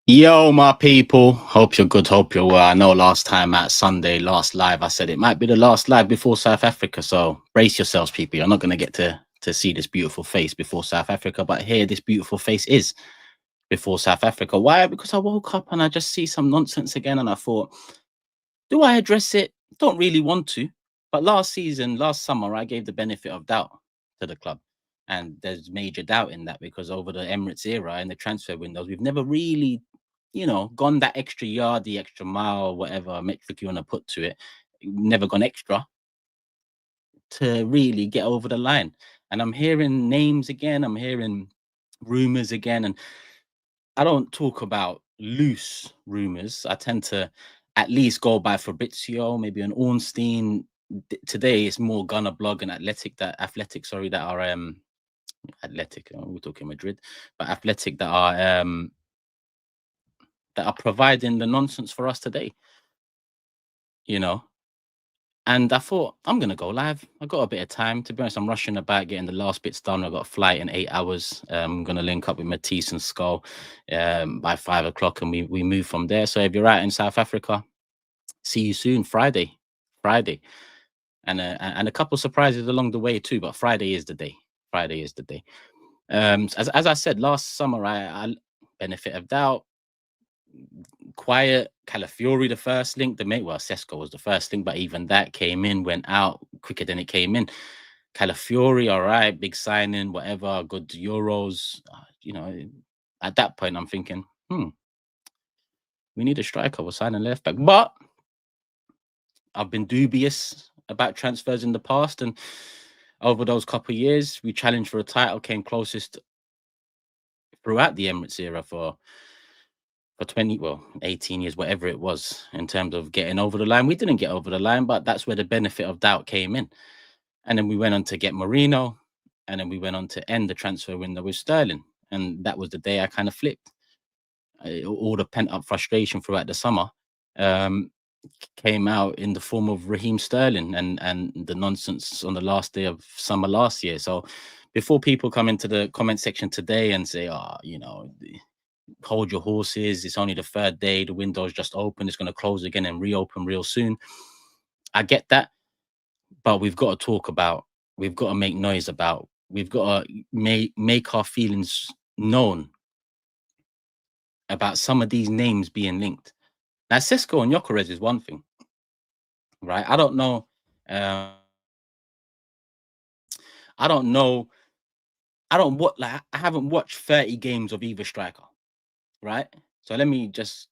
Yo, my people. Hope you're good. Hope you're well. I know last time at Sunday, last live, I said it might be the last live before South Africa. So brace yourselves, people. You're not going to get to see this beautiful face before South Africa. But here, this beautiful face is before South Africa. Why? Because I woke up and I just see some nonsense again. And I thought, do I address it? Don't really want to. But last summer, I gave the benefit of doubt to the club. And there's major doubt in that because over the Emirates era and the transfer windows, we've never really gone that extra yard, the extra mile, whatever metric you want to put to it, never gone extra to really get over the line. And I'm hearing names again, I'm hearing rumors again, and I don't talk about loose rumors. I tend to at least go by Fabrizio, maybe an Ornstein. Today it's more Gunner Blog and Athletic that are Athletic. We're talking Madrid, but Athletic that are providing the nonsense for us today, you know. And I thought, I'm going to go live. I got a bit of time. To be honest, I'm rushing about getting the last bits done. I've got a flight in 8 hours. I'm going to link up with Matisse and Skull by 5 o'clock, and we move from there. So if you're out in South Africa, see you soon. Friday. And a couple surprises along the way too, but Friday is the day. As I said, last summer, I benefit of doubt, quiet. Calafiori, the first link, Sesko was the first link, but even that came in, went out quicker than it came in. Calafiori, all right, big signing, whatever, good Euros. At that point, I'm thinking, we need a striker. We're signing left back. But I've been dubious about transfers in the past, and over those couple of years, we challenged for a title, came closest throughout the Emirates era for 18 years, whatever it was, in terms of getting over the line. We didn't get over the line, but that's where the benefit of doubt came in. And then we went on to get Marino, and then we went on to end the transfer window with Sterling. And that was the day I kind of flipped. All the pent-up frustration throughout the summer came out in the form of Raheem Sterling and the nonsense on the last day of summer last year. So before people come into the comment section today and say, hold your horses, it's only the third day, the window's just open, it's going to close again and reopen real soon. I get that, but we've got to talk about, we've got to make noise about, we've got to make our feelings known about some of these names being linked. Now, Sesko and Gyökeres is one thing, right? I don't know. I haven't watched 30 games of either striker, right? So let me just,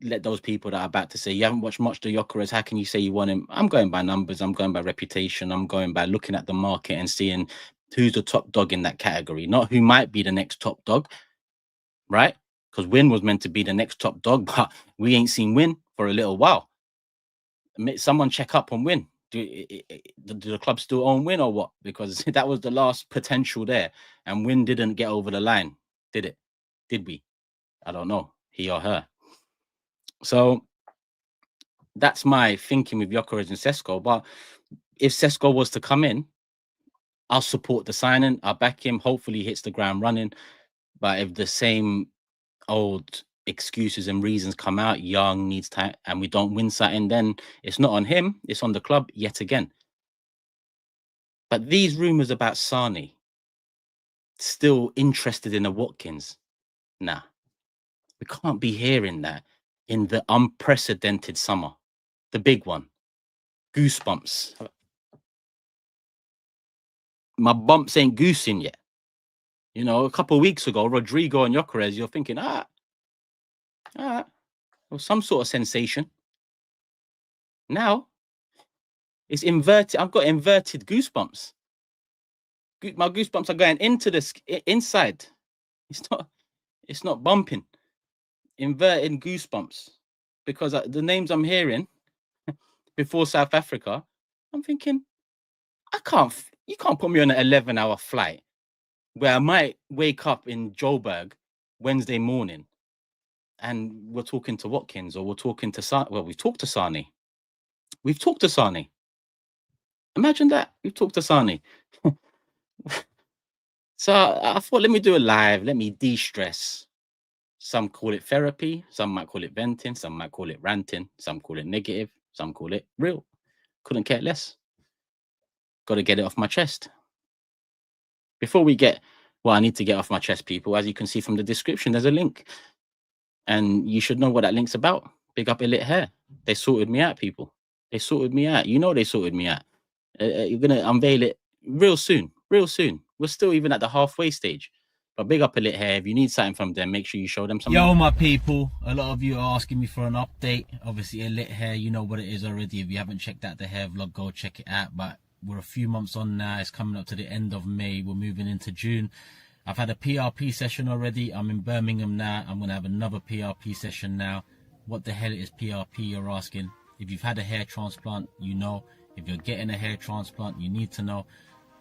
let those people that are about to say you haven't watched much of Gyökeres, how can you say you want him? I'm going by numbers, I'm going by reputation, I'm going by looking at the market and seeing who's the top dog in that category, not who might be the next top dog, right? Because Win was meant to be the next top dog, but we ain't seen Win for a little while. Someone check up on Win. Do the club still own Win or what? Because that was the last potential there, and Win didn't get over the line, did it? Did we? I don't know, he or her. So that's my thinking with Gyökeres and Sesko. But if Sesko was to come in, I'll support the signing. I'll back him. Hopefully, he hits the ground running. But if the same old excuses and reasons come out, young, needs time, and we don't win something, then it's not on him. It's on the club yet again. But these rumors about SANE, still interested in a Watkins, nah, we can't be hearing that in the unprecedented summer, the big one. Goosebumps. My bumps ain't goosing yet. A couple of weeks ago, Rodrigo and Gyökeres, you're thinking, well, some sort of sensation. Now, it's inverted. I've got inverted goosebumps. My goosebumps are going into the inside. It's not bumping. Inverted goosebumps. Because the names I'm hearing before South Africa, I'm thinking, you can't put me on an 11-hour flight where I might wake up in Joburg Wednesday morning and we're talking to Watkins, or we're talking to SANE. Well, we've talked to SANE. Imagine that. We've talked to SANE. So I thought, let me do a live, let me de-stress. Some call it therapy, some might call it venting, some might call it ranting, some call it negative, some call it real. Couldn't care less. Got to get it off my chest. Before we get what I need to get off my chest, people, as you can see from the description, there's a link. And you should know what that link's about. Big up Elite Hair. They sorted me out, people. They sorted me out. You know they sorted me out. You're going to unveil it real soon. Real soon. We're still even at the halfway stage. But big up Elite Hair. If you need something from them, make sure you show them some. Yo, my people. A lot of you are asking me for an update. Obviously, Elite Hair, you know what it is already. If you haven't checked out the hair vlog, go check it out. But we're a few months on now. It's coming up to the end of May. We're moving into June. I've had a PRP session already. I'm in Birmingham now. I'm going to have another PRP session now. What the hell is PRP, you're asking? If you've had a hair transplant, you know. If you're getting a hair transplant, you need to know.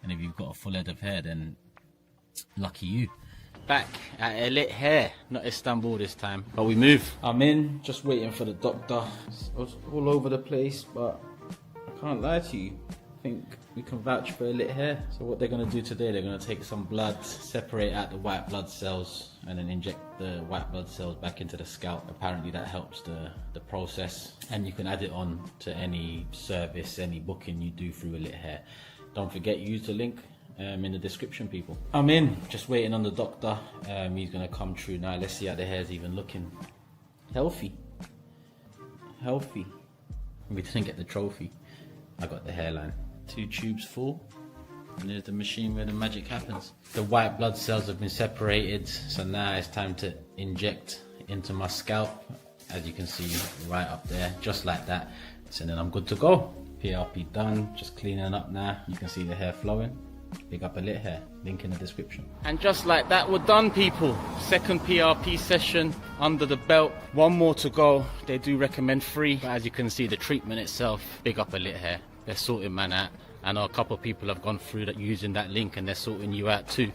And if you've got a full head of hair, then lucky you. Back at Elite Hair, not Istanbul this time, but we move. I'm in, just waiting for the doctor. It's all over the place, but I can't lie to you. I think we can vouch for Elite Hair. So what they're going to do today, they're going to take some blood, separate out the white blood cells, and then inject the white blood cells back into the scalp. Apparently that helps the process, and you can add it on to any service, any booking you do through Elite Hair. Don't forget, use the link in the description, people. I'm in, just waiting on the doctor. He's going to come through now. Let's see how the hair's even looking. Healthy. We didn't get the trophy. I got the hairline. 2 tubes full, and there's the machine where the magic happens. The white blood cells have been separated, so now it's time to inject into my scalp, as you can see right up there, just like that. So then I'm good to go. PRP done, just cleaning up now. You can see the hair flowing. Big up Elite Hair, link in the description. And just like that, we're done, people. Second PRP session under the belt. One more to go. They do recommend 3, but as you can see, the treatment itself, big up Elite Hair. They're sorting man out. I know a couple of people have gone through that using that link, and they're sorting you out too.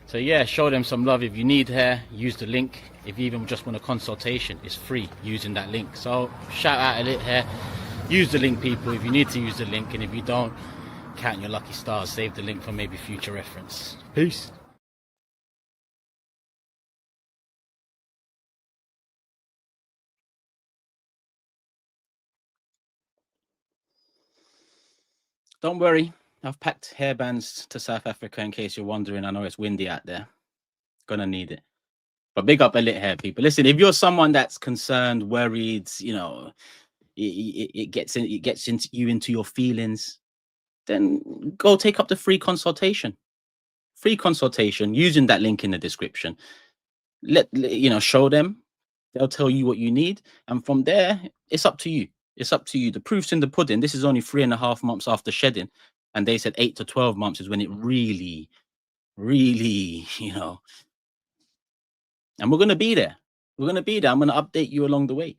So yeah, show them some love. If you need hair, use the link. If you even just want a consultation, it's free using that link. So shout out Elite Hair. Use the link, people, if you need to use the link, and if you don't, count your lucky stars. Save the link for maybe future reference. Peace. Don't worry, I've packed hairbands to South Africa in case you're wondering. I know it's windy out there. Gonna need it. But big up Elite Hair, people. Listen, if you're someone that's concerned, worried, you know, it gets into you, into your feelings, then go take up the free consultation. Free consultation using that link in the description. Let you know, show them. They'll tell you what you need, and from there, it's up to you. It's up to you. The proof's in the pudding. This is only 3.5 months after shedding, and they said 8 to 12 months is when it really, you know. And we're gonna be there. We're gonna be there. I'm gonna update you along the way.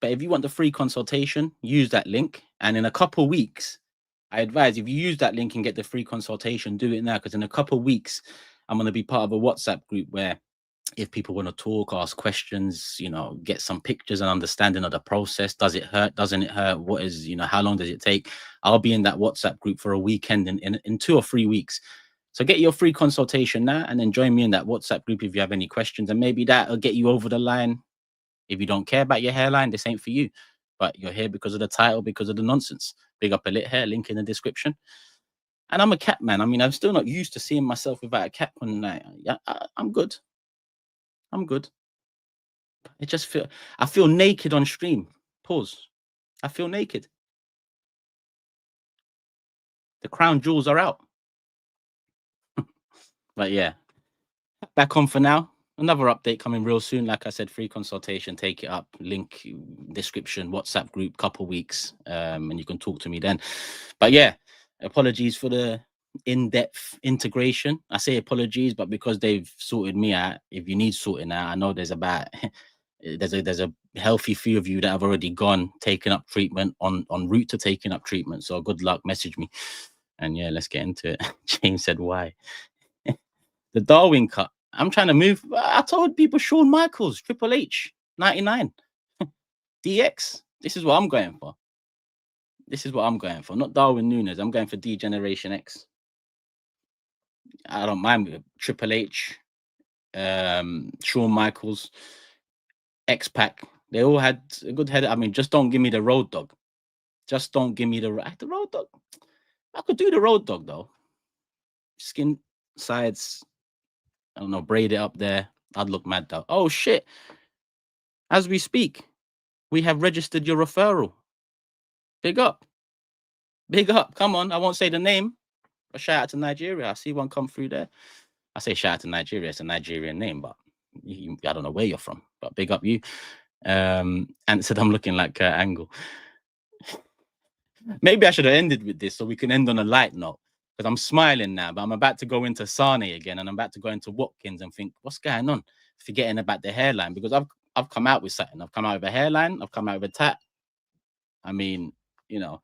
But if you want the free consultation, use that link, and in a couple weeks, I advise if you use that link and get the free consultation, do it now, because in a couple weeks, I'm gonna be part of a WhatsApp group where, if people want to talk, ask questions, you know, get some pictures and understanding of the process. Does it hurt? Doesn't it hurt? What is, you know, how long does it take? I'll be in that WhatsApp group for a weekend in 2 or 3 weeks. So get your free consultation now, and then join me in that WhatsApp group if you have any questions, and maybe that'll get you over the line. If you don't care about your hairline, this ain't for you. But you're here because of the title, because of the nonsense. Big up Elite Hair, link in the description. And I'm a cap man. I mean, I'm still not used to seeing myself without a cap on night. Yeah, I'm good. I'm good. I feel naked on stream. Pause. I feel naked. The crown jewels are out. But yeah, back on for now. Another update coming real soon. Like I said, free consultation. Take it up. Link description. WhatsApp group. Couple weeks, and you can talk to me then. But yeah, apologies for the in-depth integration. I say apologies, but because they've sorted me out. If you need sorting out, I know there's about there's a healthy few of you that have already gone, taken up treatment, on route to taking up treatment. So good luck. Message me, and yeah, let's get into it. James said, "Why?" The Darwin cut. I'm trying to move. I told people Shawn Michaels, Triple H, 99, DX. This is what I'm going for. This is what I'm going for. Not Darwin Núñez. I'm going for D Generation X. I don't mind Triple H, Shawn Michaels, X Pac. They all had a good head. I mean, just don't give me the Road Dog. Just don't give me the Road Dog. I could do the Road Dog though. Skin sides, I don't know, braid it up there. I'd look mad though. Oh shit! As we speak, we have registered your referral. Big up, big up. Come on, I won't say the name. A shout out to Nigeria. I see one come through there. I say shout out to Nigeria. It's a Nigerian name, but I don't know where you're from. But big up you. And said I'm looking like Angle. Maybe I should have ended with this so we can end on a light note. Because I'm smiling now, but I'm about to go into SANE again, and I'm about to go into Watkins and think, what's going on? Forgetting about the hairline, because I've come out with something. I've come out with a hairline. I've come out with a tat. I mean, you know,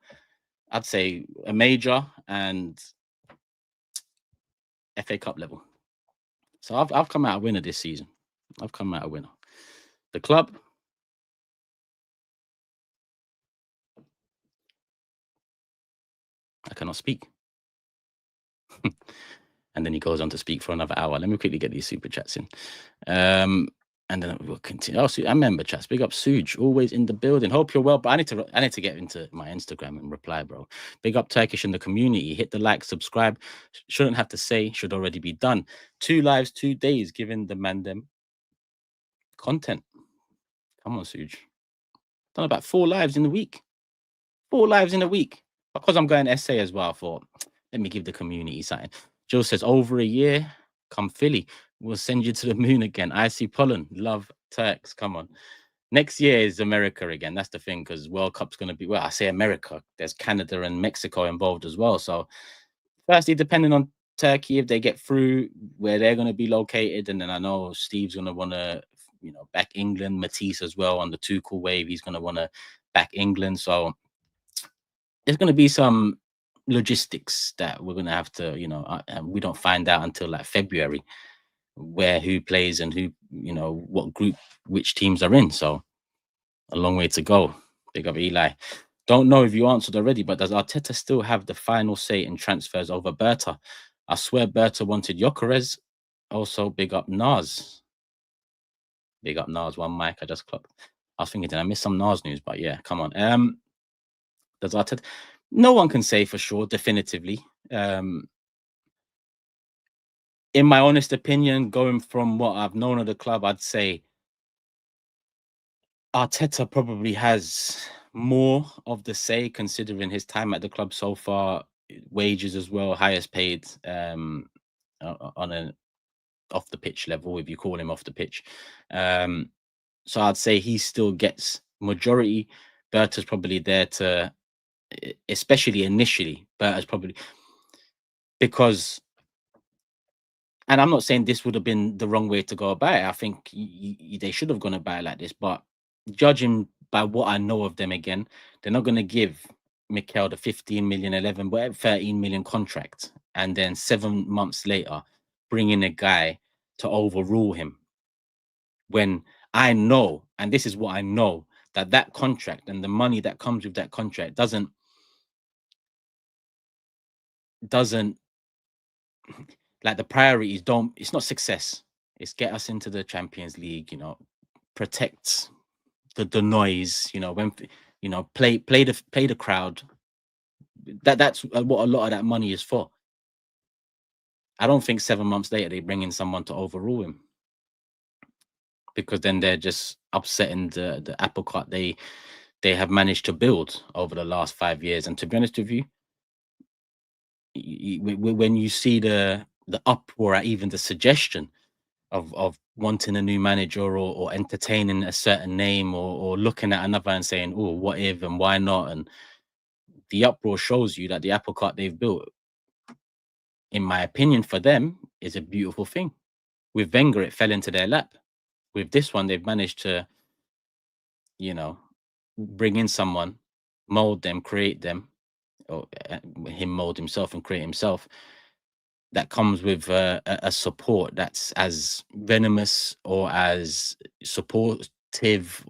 I'd say a major and FA Cup level. So I've come out a winner this season. I've come out a winner. The club, I cannot speak. And then he goes on to speak for another hour. Let me quickly get these super chats in. And then we'll continue. Oh, I remember chats. Big up Suj, always in the building. Hope you're well. But I need to get into my Instagram and reply, bro. Big up Turkish in the community. Hit the like, subscribe. Shouldn't have to say, should already be done. 2 lives, 2 days, giving the man them content. Come on, Suj. Done about 4 lives in a week. 4 lives in a week. Because I'm going SA as well, I thought, let me give the community something. Jill says, over a year, come Philly. We'll send you to the moon again. Icy pollen. Love Turks. Come on. Next year is America again. That's the thing, because World Cup's going to be, well, I say America. There's Canada and Mexico involved as well. So, firstly, depending on Turkey, if they get through where they're going to be located, and then I know Steve's going to want to, back England. Matisse as well on the Tuchel wave. He's going to want to back England. So, there's going to be some logistics that we're going to have to, and we don't find out until like February who plays and who, what group, which teams are in. So a long way to go. Big up Eli. Don't know if you answered already, but does Arteta still have the final say in transfers over Berta? I swear Berta wanted Gyökeres. Also, big up Nas. Big up Nas. One mic. I just clocked. I was thinking, did I miss some Nas news? But yeah, come on. Does Arteta? No one can say for sure, definitively. In my honest opinion, going from what I've known of the club, I'd say Arteta probably has more of the say, considering his time at the club so far, wages as well, highest paid on an off the pitch level, if you call him off the pitch. So I'd say he still gets majority. Berta's probably there to, especially initially, Berta's probably, because, and I'm not saying this would have been the wrong way to go about it. I think they should have gone about it like this, but judging by what I know of them, again, they're not going to give Mikel the 15 million, 11, whatever, 13 million contract, and then 7 months later bring in a guy to overrule him. When I know, and this is what I know, that contract and the money that comes with that contract doesn't like, the priorities don't, it's not success. It's get us into the Champions League, protect the noise, when, play the crowd. That's what a lot of that money is for. I don't think 7 months later they bring in someone to overrule him, because then they're just upsetting the apple cart they have managed to build over the last 5 years. And to be honest with you, when you see the uproar at even the suggestion of wanting a new manager, or entertaining a certain name, or looking at another and saying, oh, what if and why not, and the uproar shows you that the apple cart they've built, in my opinion, for them, is a beautiful thing. With Wenger, it fell into their lap. With this one, they've managed to, bring in someone, mold them, create them, or him mold himself and create himself, that comes with a support that's as venomous or as supportive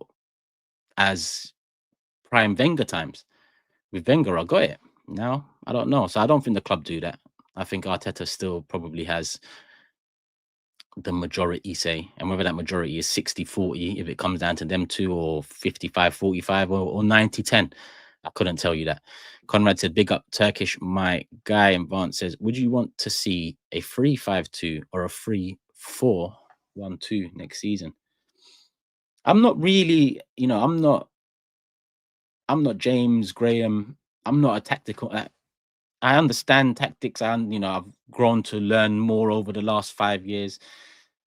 as prime Wenger times. With Wenger, I got it. Now, I don't know. So I don't think the club do that. I think Arteta still probably has the majority say, and whether that majority is 60-40, if it comes down to them two, or 55-45, or 90-10, I couldn't tell you that. Conrad said, big up Turkish. My guy in Vance says, would you want to see a 3-5-2 or a 3-4-1-2 next season? I'm not really, I'm not James Graham. I'm not a tactical. I understand tactics, and I've grown to learn more over the last 5 years,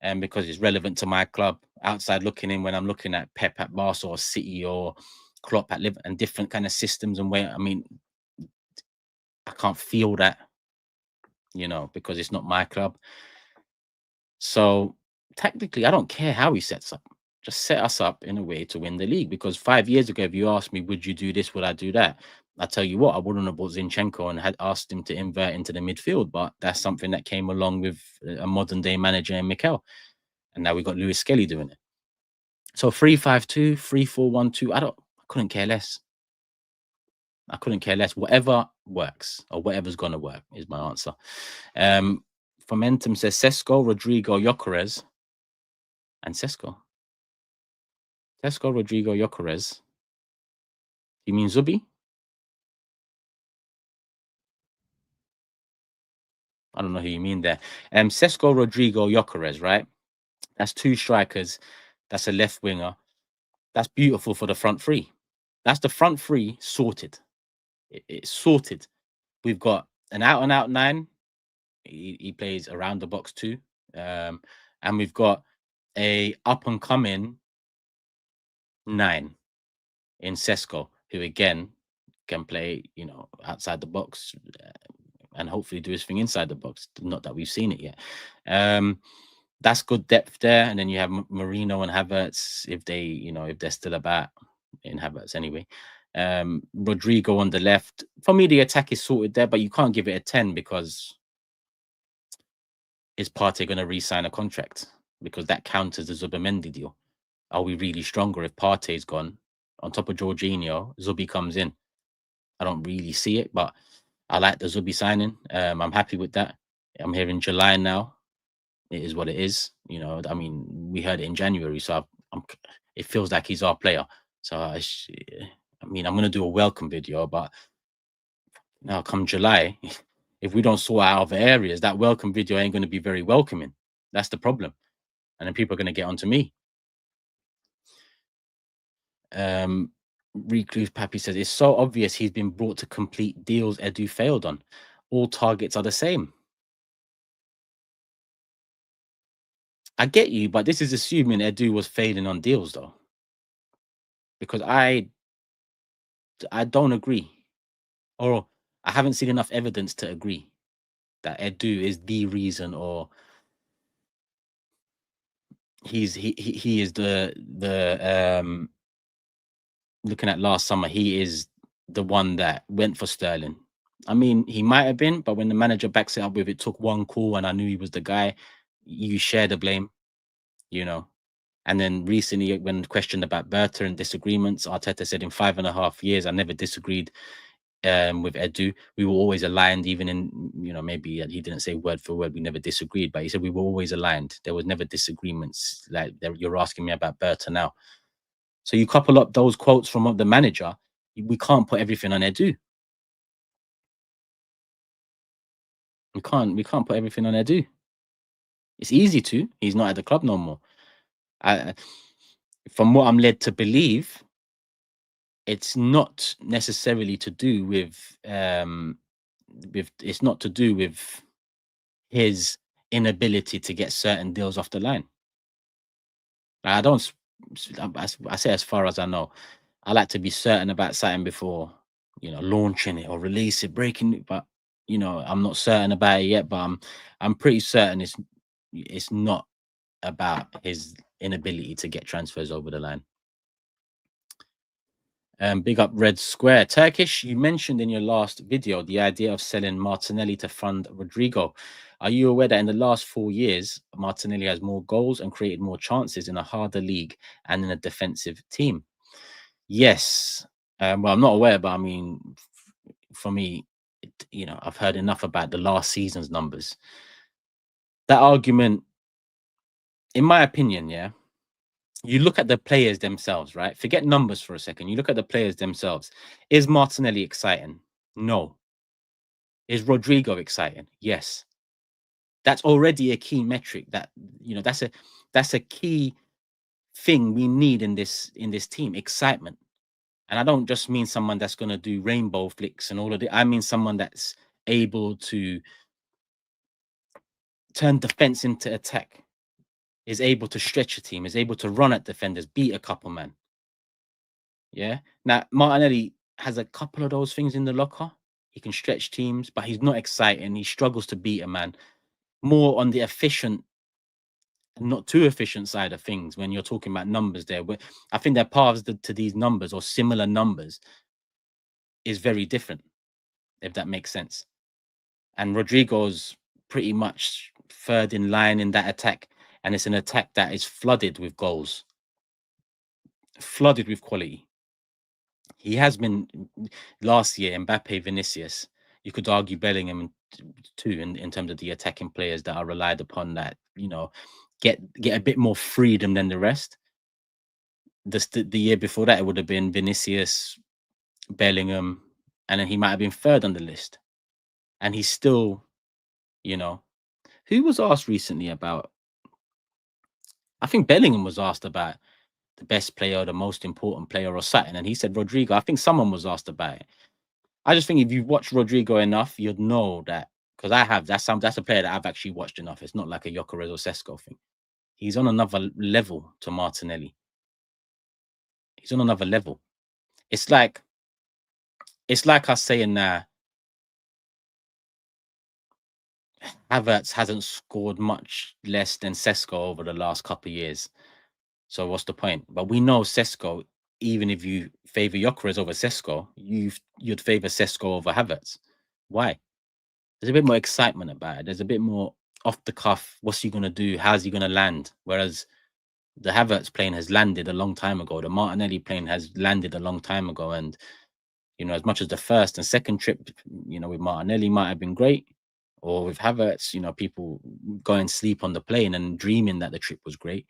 and because it's relevant to my club. Outside looking in, when I'm looking at Pep at Barca or City or Klopp at Liverpool, and different kind of systems and way. I mean, I can't feel that, because it's not my club. So technically, I don't care how he sets up. Just set us up in a way to win the league. Because 5 years ago, if you asked me, would you do this? Would I do that? I tell you what, I wouldn't have bought Zinchenko and had asked him to invert into the midfield. But that's something that came along with a modern day manager in Mikel. And now we've got Lewis Skelly doing it. So 3-5-2, 3-4-1-2. I couldn't care less. I couldn't care less. Whatever works, or whatever's gonna work, is my answer. Fomentum says Sesko, Rodrigo, Gyökeres, and Sesko, Rodrigo, Gyökeres. You mean Zubi? I don't know who you mean there. Sesko, Rodrigo, Gyökeres, right? That's two strikers. That's a left winger. That's beautiful for the front three. That's the front three sorted. It's sorted. We've got an out and out nine. He plays around the box too. And we've got a up and coming 9 in Sesko, who again can play, outside the box, and hopefully do his thing inside the box. Not that we've seen it yet. That's good depth there. And then you have Marino and Havertz, if they're still about, in Havertz anyway. Rodrigo on the left. For me, the attack is sorted there, but you can't give it a 10, because is Partey going to re-sign a contract? Because that counters the Zubimendi deal. Are we really stronger if Partey's gone? On top of Jorginho, Zubi comes in. I don't really see it, but I like the Zubi signing. I'm happy with that. I'm here in July now. It is what it is. I mean, we heard it in January, so it feels like he's our player. So I'm going to do a welcome video, but now come July, if we don't sort out other areas, that welcome video ain't going to be very welcoming. That's the problem. And then people are going to get onto me. Recluse Pappy says, it's so obvious he's been brought to complete deals Edu failed on. All targets are the same. I get you, but this is assuming Edu was failing on deals, though. Because I don't agree. Or I haven't seen enough evidence to agree that Edu is the reason, or he is the looking at last summer, he is the one that went for Sterling. I mean, he might have been, but when the manager backs it up with, it took one call and I knew he was the guy, you share the blame, And then recently, when questioned about Berta and disagreements, Arteta said in 5.5 years, I never disagreed with Edu. We were always aligned, even in, maybe he didn't say word for word, we never disagreed, but he said we were always aligned. There was never disagreements. Like you're asking me about Berta now. So you couple up those quotes from the manager, we can't put everything on Edu. We can't put everything on Edu. It's easy to. He's not at the club no more. From what I'm led to believe, it's not necessarily to do with it's not to do with his inability to get certain deals off the line. I say as far as I know. I like to be certain about something before, launching it or release it, breaking it. But I'm not certain about it yet. But I'm pretty certain it's not about his inability to get transfers over the line. Big up Red Square. Turkish, you mentioned in your last video the idea of selling Martinelli to fund Rodrigo. Are you aware that in the last 4 years, Martinelli has more goals and created more chances in a harder league and in a defensive team? Yes. Well, I'm not aware, but I mean, for me, I've heard enough about the last season's numbers. That argument, in my opinion, yeah, you look at the players themselves, right? Forget numbers for a second. You look at the players themselves. Is Martinelli exciting? No. Is Rodrigo exciting? Yes. That's already a key metric that, that's a key thing we need in this team, excitement. And I don't just mean someone that's going to do rainbow flicks and all of it. I mean someone that's able to turn defense into attack, is able to stretch a team, is able to run at defenders, beat a couple man. Yeah. Now Martinelli has a couple of those things in the locker. He can stretch teams, but he's not exciting. He struggles to beat a man. More on the efficient, not too efficient side of things when you're talking about numbers there. But I think their paths to these numbers or similar numbers is very different, if that makes sense. And Rodrigo's pretty much third in line in that attack. And it's an attack that is flooded with goals, flooded with quality. He has been last year, Mbappe, Vinicius. You could argue Bellingham too, in terms of the attacking players that are relied upon that, get a bit more freedom than the rest. The year before that, it would have been Vinicius, Bellingham, and then he might have been third on the list. And he's still, who was asked recently about, I think Bellingham was asked about the best player or the most important player or something, and he said Rodrigo. I think someone was asked about it. I just think if you watch Rodrigo enough, you'd know that, because I have. That's a player that I've actually watched enough. It's not like a Gyökeres or Sesko thing. He's on another level to Martinelli. He's on another level. It's like us saying Havertz hasn't scored much less than Sesko over the last couple of years. So what's the point? But we know Sesko, even if you favor Gyökeres over Sesko, you'd favor Sesko over Havertz. Why? There's a bit more excitement about it. There's a bit more off the cuff. What's he going to do? How's he going to land? Whereas the Havertz plane has landed a long time ago. The Martinelli plane has landed a long time ago. And, as much as the first and second trip, with Martinelli might have been great, or with Havertz, people go and sleep on the plane and dreaming that the trip was great.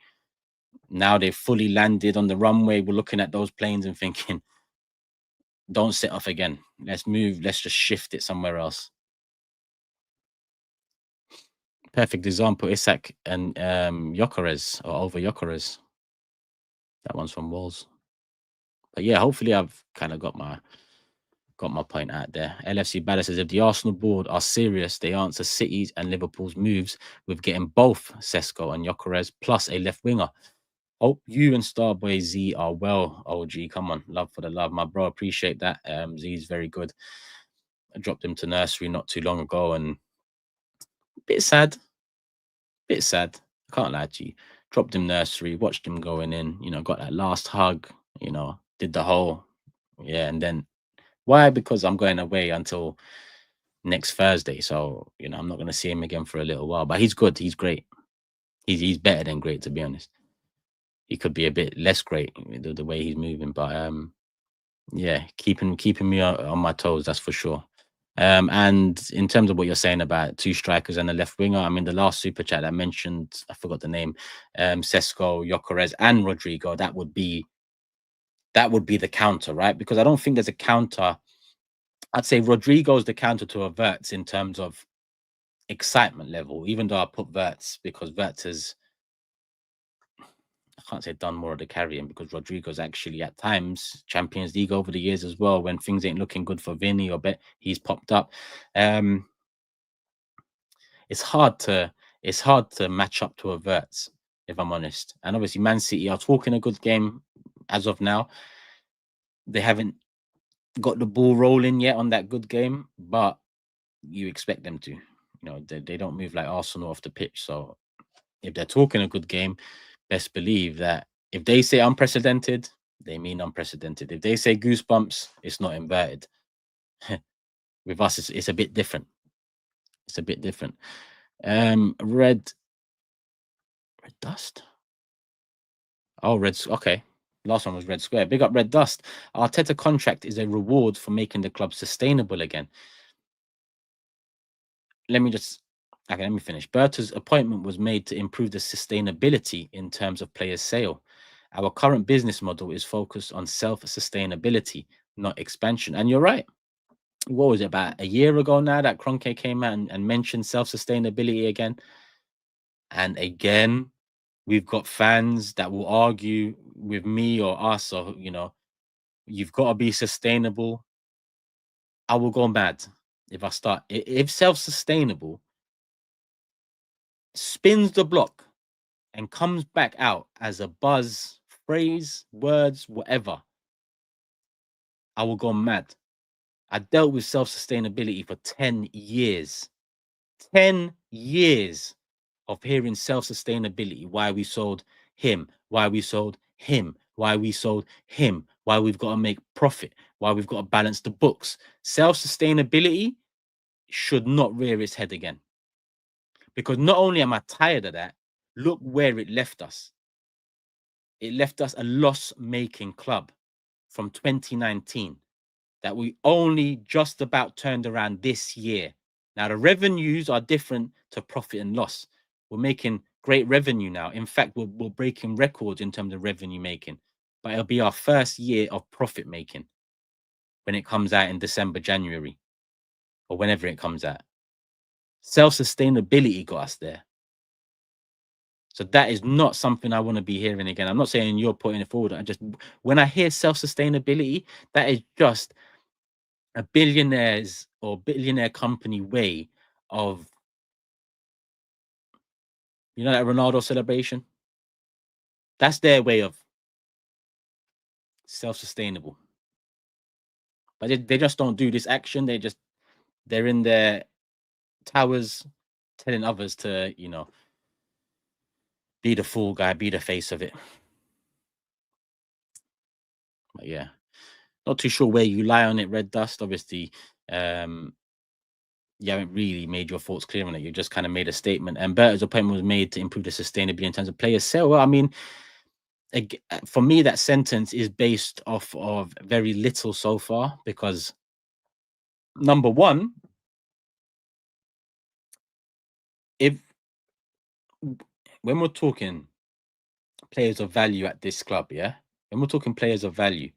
Now they've fully landed on the runway. We're looking at those planes and thinking, don't set off again. Let's move. Let's just shift it somewhere else. Perfect example, Isak and Gyökeres, or over Gyökeres. That one's from Wolves. But yeah, hopefully I've kind of got my point out there. LFC Batter says, if the Arsenal board are serious, they answer City's and Liverpool's moves with getting both Sesko and Gyökeres plus a left winger. Hope you and Starboy Z are well, OG. Come on, love for the love, my bro. Appreciate that. Z's very good. I dropped him to nursery not too long ago, and bit sad. I can't lie to you. Dropped him nursery, watched him going in, got that last hug, did the whole, yeah. And then why? Because I'm going away until next Thursday. So, I'm not going to see him again for a little while, but he's good. He's great. He's better than great, to be honest. He could be a bit less great the way he's moving, but yeah, keeping me on my toes, that's for sure. And in terms of what you're saying about two strikers and a left winger, I mean, the last super chat that mentioned, I forgot the name, Sesko, Gyökeres, and Rodrigo, that would be the counter, right? Because I don't think there's a counter. I'd say Rodrigo's the counter to Verts in terms of excitement level, even though I put Verts because Verts has, I can't say done more of the carrying, because Rodrigo's actually at times Champions League over the years as well, when things ain't looking good for Vinny or Bet, he's popped up. It's hard to match up to Verts, if I'm honest. And obviously Man City are talking a good game as of now. They haven't got the ball rolling yet on that good game, but you expect them to. They don't move like Arsenal off the pitch. So if they're talking a good game, best believe that if they say unprecedented, they mean unprecedented. If they say goosebumps, it's not inverted. With us, it's a bit different. It's a bit different. Red Dust. Oh, okay. Last one was Red Square. Big up Red Dust. Arteta contract is a reward for making the club sustainable again. let me just okay, let me finish. Berta's appointment was made to improve the sustainability in terms of players' sale. Our current business model is focused on self-sustainability, not expansion. And you're right. What was it, about a year ago now that Kroenke came out and mentioned self-sustainability again? And again, we've got fans that will argue with me or us, or you've got to be sustainable. I will go mad if I start. If self-sustainable spins the block and comes back out as a buzz phrase, words, whatever, I will go mad. I dealt with self-sustainability for 10 years. 10 years of hearing self-sustainability, why we sold him, why we sold him, why we sold him, why we've got to make profit, why we've got to balance the books. Self-sustainability should not rear its head again. Because not only am I tired of that, look where it left us. It left us a loss-making club from 2019 that we only just about turned around this year. Now, the revenues are different to profit and loss. We're making great revenue now. In fact, we're breaking records in terms of revenue making, but it'll be our first year of profit making when it comes out in December, January, or whenever it comes out. Self-sustainability got us there. So that is not something I want to be hearing again. I'm not saying you're putting it forward. When I hear self-sustainability, that is just a billionaire's or billionaire company way of, that Ronaldo celebration. That's their way of self-sustainable. But they just don't do this action. They're in their towers telling others to, be the fool guy, be the face of it. But yeah. Not too sure where you lie on it, Red Dust. Obviously, you haven't really made your thoughts clear on it. You just kind of made a statement. And Berta's appointment was made to improve the sustainability in terms of players' sale. Well, I mean, for me, that sentence is based off of very little so far, because number one, if when we're talking players of value at this club, yeah, when we're talking players of value,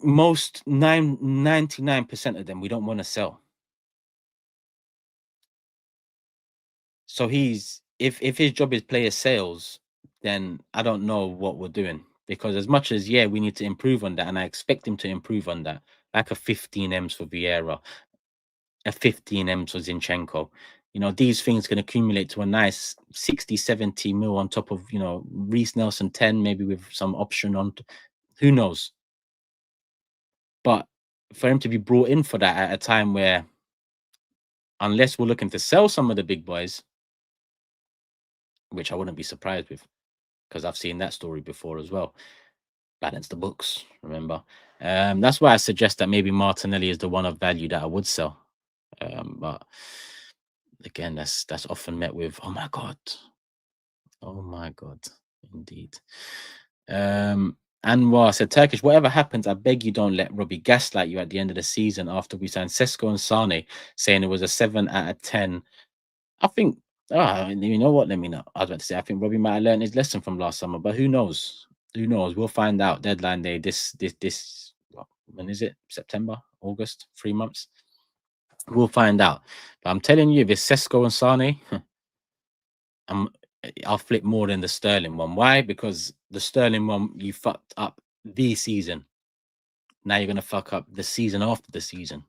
most 99% of them we don't want to sell. So if his job is player sales, then I don't know what we're doing, because as much as we need to improve on that, and I expect him to improve on that, like a 15 M's for Vieira, a 15 M's for Zinchenko. These things can accumulate to a nice 60, 70 mil on top of, Reece Nelson 10, maybe with some option on, who knows. But for him to be brought in for that at a time where, unless we're looking to sell some of the big boys, which I wouldn't be surprised with, because I've seen that story before as well. Balance the books, remember. That's why I suggest that maybe Martinelli is the one of value that I would sell. But again, that's often met with, oh my god, indeed. Anwar said, Turkish, whatever happens, I beg you don't let Robbie gaslight you at the end of the season after we signed Sesko and Sane, saying it was a 7 out of 10. I think, you know what? Let me know. I was about to say, I think Robbie might have learned his lesson from last summer, but who knows? Who knows? We'll find out. Deadline day. When is it? September, August, 3 months. We'll find out. But I'm telling you, if it's Sesko and Sane, I'll flip more than the Sterling one. Why? Because the Sterling one, you fucked up the season. Now you're gonna fuck up the season after the season,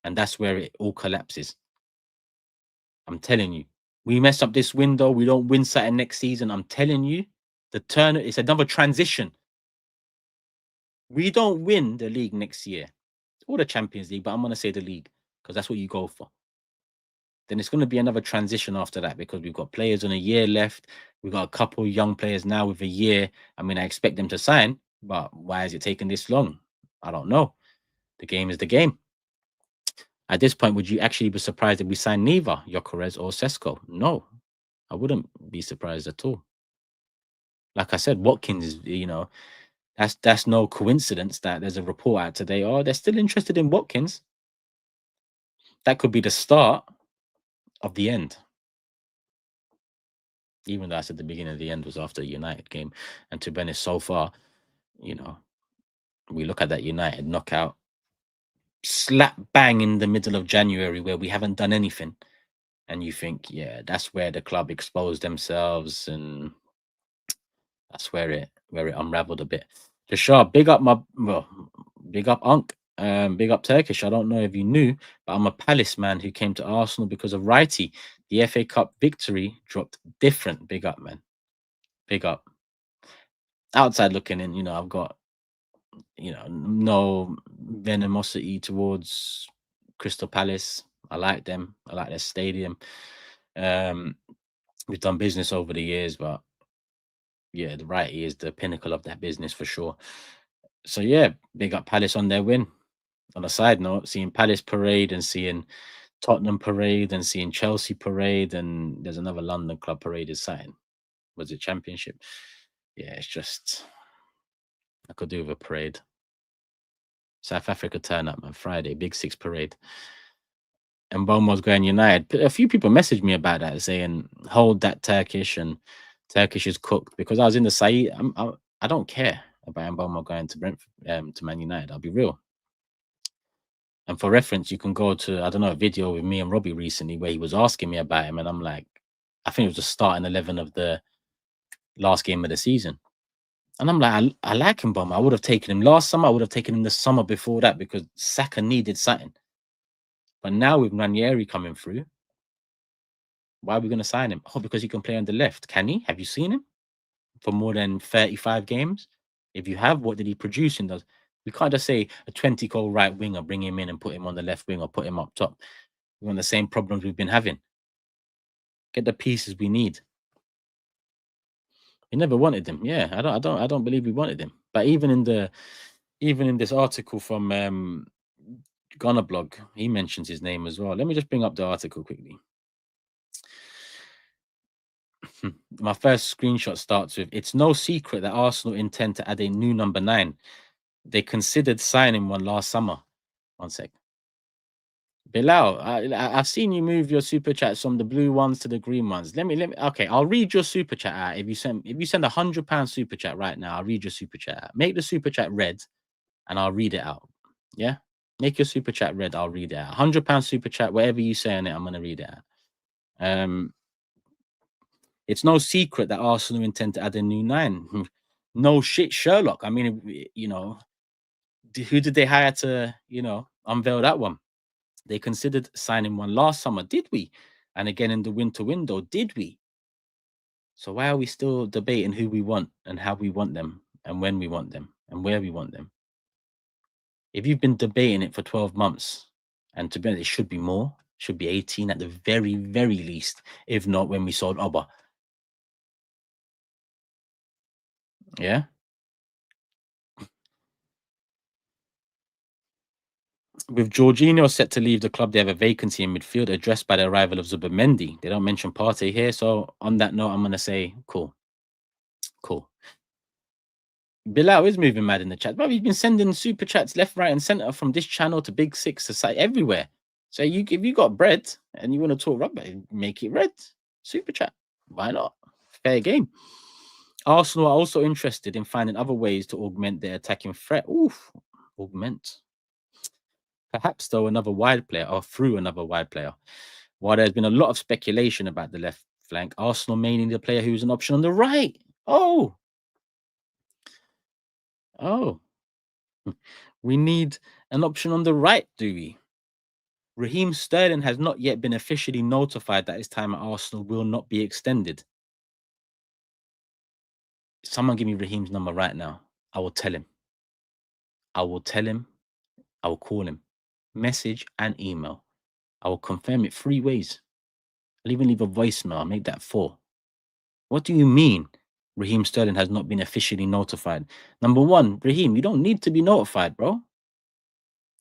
and that's where it all collapses. I'm telling you, we mess up this window, we don't win something next season. I'm telling you, it's another transition. We don't win the league next year or the Champions League, but I'm gonna say the league because that's what you go for. Then it's going to be another transition after that, because we've got players on a year left. We've got a couple young players now with a year. I mean, I expect them to sign, but why is it taking this long? I don't know. The game is the game. At this point, would you actually be surprised if we sign neither Gyökeres or Sesko? No, I wouldn't be surprised at all. Like I said, Watkins is, that's no coincidence that there's a report out today. Oh, they're still interested in Watkins. that could be the start of the end. Even though I said the beginning of the end was after a United game. And to be honest, so far, you know, we look at that United knockout slap bang in the middle of January where we haven't done anything. And you think, yeah, that's where the club exposed themselves, and that's where it unraveled a bit. Jashar, big up Unk, big up Turkish. I don't know if you knew, but I'm a Palace man who came to Arsenal because of Righty. The FA Cup victory dropped different. Big up, man. Big up. Outside looking in, I've got, no venomosity towards Crystal Palace. I like them. I like their stadium. We've done business over the years, but yeah, the Righty is the pinnacle of that business for sure. So yeah, big up Palace on their win. On a side note, seeing Palace parade and seeing Tottenham parade and seeing Chelsea parade, and there's another London club parade is something. Was it Championship? Yeah, it's just I could do with a parade. South Africa turn up on Friday, Big Six parade. And Bomo's going United. A few people messaged me about that, saying, hold that Turkish, and Turkish is cooked. Because I was in the site, I don't care about Mbomo going to Brentford, to Man United. I'll be real. And for reference, you can go to, I don't know, a video with me and Robbie recently where he was asking me about him. And I'm like, I think it was the starting 11 of the last game of the season. And I'm like, I like him, Mbomo. I would have taken him last summer. I would have taken him the summer before that because Saka needed something. But now with Ranieri coming through, why are we going to sign him? Oh, because he can play on the left. Can he? Have you seen him for more than 35 games? If you have, what did he produce in those? We can't just say a 20-goal right winger, bring him in and put him on the left wing or put him up top. We're on the same problems we've been having. Get the pieces we need. We never wanted him. Yeah, I don't believe we wanted him. But even in this article from Gunner Blog, he mentions his name as well. Let me just bring up the article quickly. My first screenshot starts with, it's no secret that Arsenal intend to add a new number 9. They considered signing one last summer. One sec. Bilal, I've seen you move your super chats from the blue ones to the green ones. Let me. Okay, I'll read your super chat out. If you send £100 super chat right now, I'll read your super chat out. Make the super chat red, and I'll read it out. Yeah, make your super chat red. I'll read it out. £100 super chat, whatever you say on it, I'm gonna read it out. It's no secret that Arsenal intend to add a new 9. No shit, Sherlock. I mean, who did they hire to, unveil that one? They considered signing one last summer, did we? And again in the winter window, did we? So why are we still debating who we want and how we want them and when we want them and where we want them? If you've been debating it for 12 months, and to be honest, it should be more, should be 18 at the very, very least, if not when we sold Oba. Yeah. With Jorginho set to leave the club, they have a vacancy in midfield addressed by the arrival of Zubimendi. They don't mention Partey here. So on that note, I'm going to say, cool. Bilal is moving mad in the chat. Bro, he's been sending super chats left, right, and center from this channel to Big Six to site everywhere. So if you got bread and you want to talk rugby, make it red. Super chat. Why not? Fair game. Arsenal are also interested in finding other ways to augment their attacking threat. Oof, augment. Perhaps though another wide player or through another wide player. While there's been a lot of speculation about the left flank, Arsenal may need a player who's an option on the right. Oh, we need an option on the right, do we? Raheem Sterling has not yet been officially notified that his time at Arsenal will not be extended. Someone give me Raheem's number right now. I will tell him. I will call him. Message and email. I will confirm it 3 ways. I'll even leave a voicemail. I'll make that 4. What do you mean Raheem Sterling has not been officially notified? Number 1, Raheem, you don't need to be notified, bro.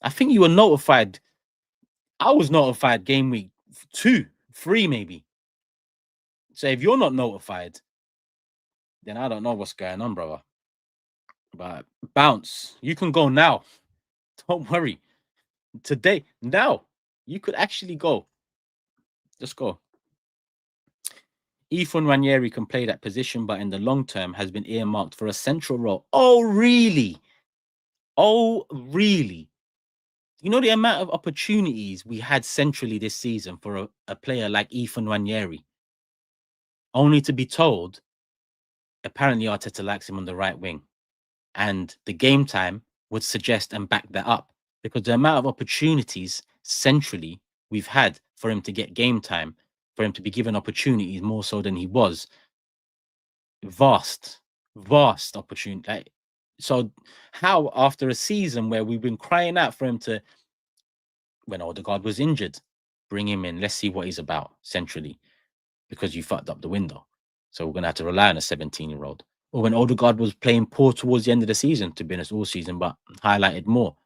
I think you were notified. I was notified game week 2, 3 maybe. So if you're not notified, then I don't know what's going on, brother. But bounce, you can go now. Don't worry. Today, now. You could actually go. Just go. Ethan Ranieri can play that position, but in the long term has been earmarked for a central role. Oh, really? Oh, really? You know the amount of opportunities we had centrally this season for a player like Ethan Ranieri, only to be told apparently Arteta likes him on the right wing. And the game time would suggest and back that up because the amount of opportunities centrally we've had for him to get game time, for him to be given opportunities more so than he was, vast opportunity. Like, so how after a season where we've been crying out for him to, when Odegaard was injured, bring him in, let's see what he's about centrally, because you fucked up the window. So we're gonna have to rely on a 17-year-old. Or when Odegaard was playing poor towards the end of the season, to be honest, all season, but highlighted more,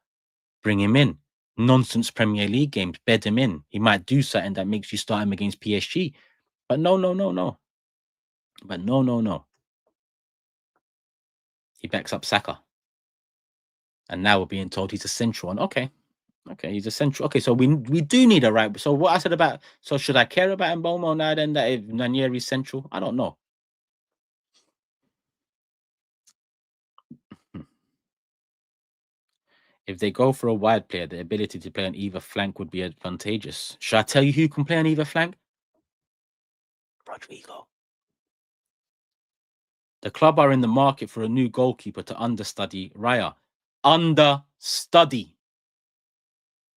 bring him in. Nonsense Premier League games, bed him in. He might do something that makes you start him against PSG. But no, no, no, no. But no, no, no. He backs up Saka. And now we're being told he's a central. And okay, he's a central. Okay, so we do need a right. So what I said about, so should I care about Mbomo now then that if Nanieri's central? I don't know. If they go for a wide player, the ability to play on either flank would be advantageous. Should I tell you who can play on either flank? Rodrigo. The club are in the market for a new goalkeeper to understudy Raya. Understudy.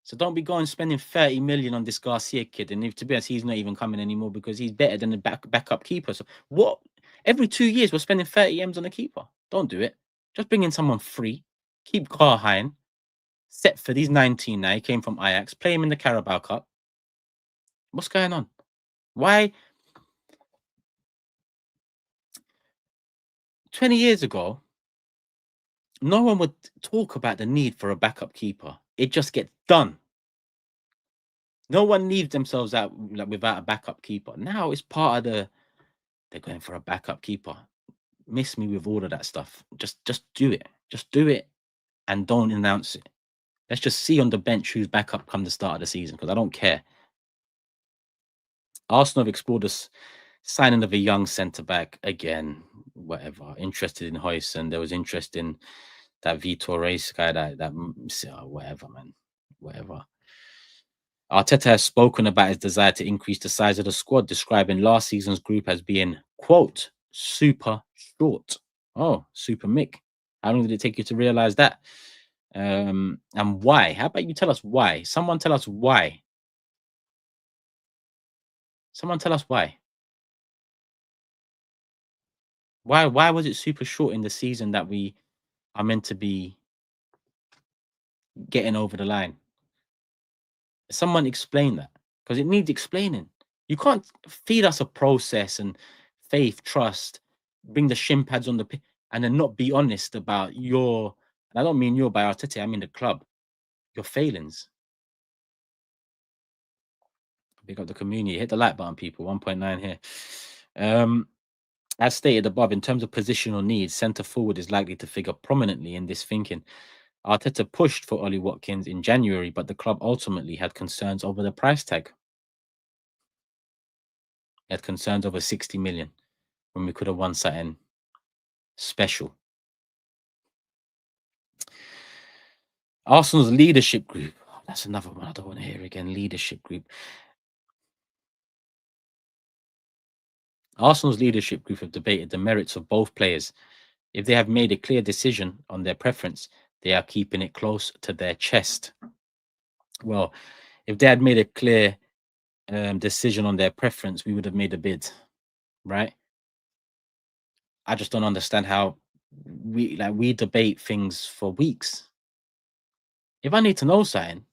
So don't be going spending 30 million on this Garcia kid. And if to be honest, he's not even coming anymore because he's better than the backup keeper. So what? Every 2 years we're spending 30 M's on a keeper. Don't do it. Just bring in someone free. Keep Carhine. Set for these 19 now. He came from Ajax. Play him in the Carabao Cup. What's going on? Why? 20 years ago, no one would talk about the need for a backup keeper. It just gets done. No one leaves themselves out like without a backup keeper. Now it's part of they're going for a backup keeper. Miss me with all of that stuff. Just do it. Just do it and don't announce it. Let's just see on the bench who's backup come the start of the season because I don't care. Arsenal have explored this signing of a young centre back again. Whatever. Interested in Hoyson. There was interest in that Vitor Reis guy. That whatever, man. Whatever. Arteta has spoken about his desire to increase the size of the squad, describing last season's group as being, quote, super short. Oh, super Mick. How long did it take you to realize that? And why? How about you tell us why? Someone tell us why. Someone tell us why. Why was it super short in the season that we are meant to be getting over the line? Someone explain that because it needs explaining. You can't feed us a process and faith, trust, bring the shin pads on and then not be honest about your. And I don't mean your by Arteta, I mean the club, your failings. Pick up the community. Hit the like button, people. 1.9 here. As stated above, in terms of positional needs, centre forward is likely to figure prominently in this thinking. Arteta pushed for Ollie Watkins in January, but the club ultimately had concerns over the price tag. He had concerns over 60 million when we could have won something special. Arsenal's leadership group. Oh, that's another one I don't want to hear again. Leadership group. Arsenal's leadership group have debated the merits of both players. If they have made a clear decision on their preference, they are keeping it close to their chest. Well, if they had made a clear decision on their preference, we would have made a bid, right? I just don't understand how we debate things for weeks. If I need to know something,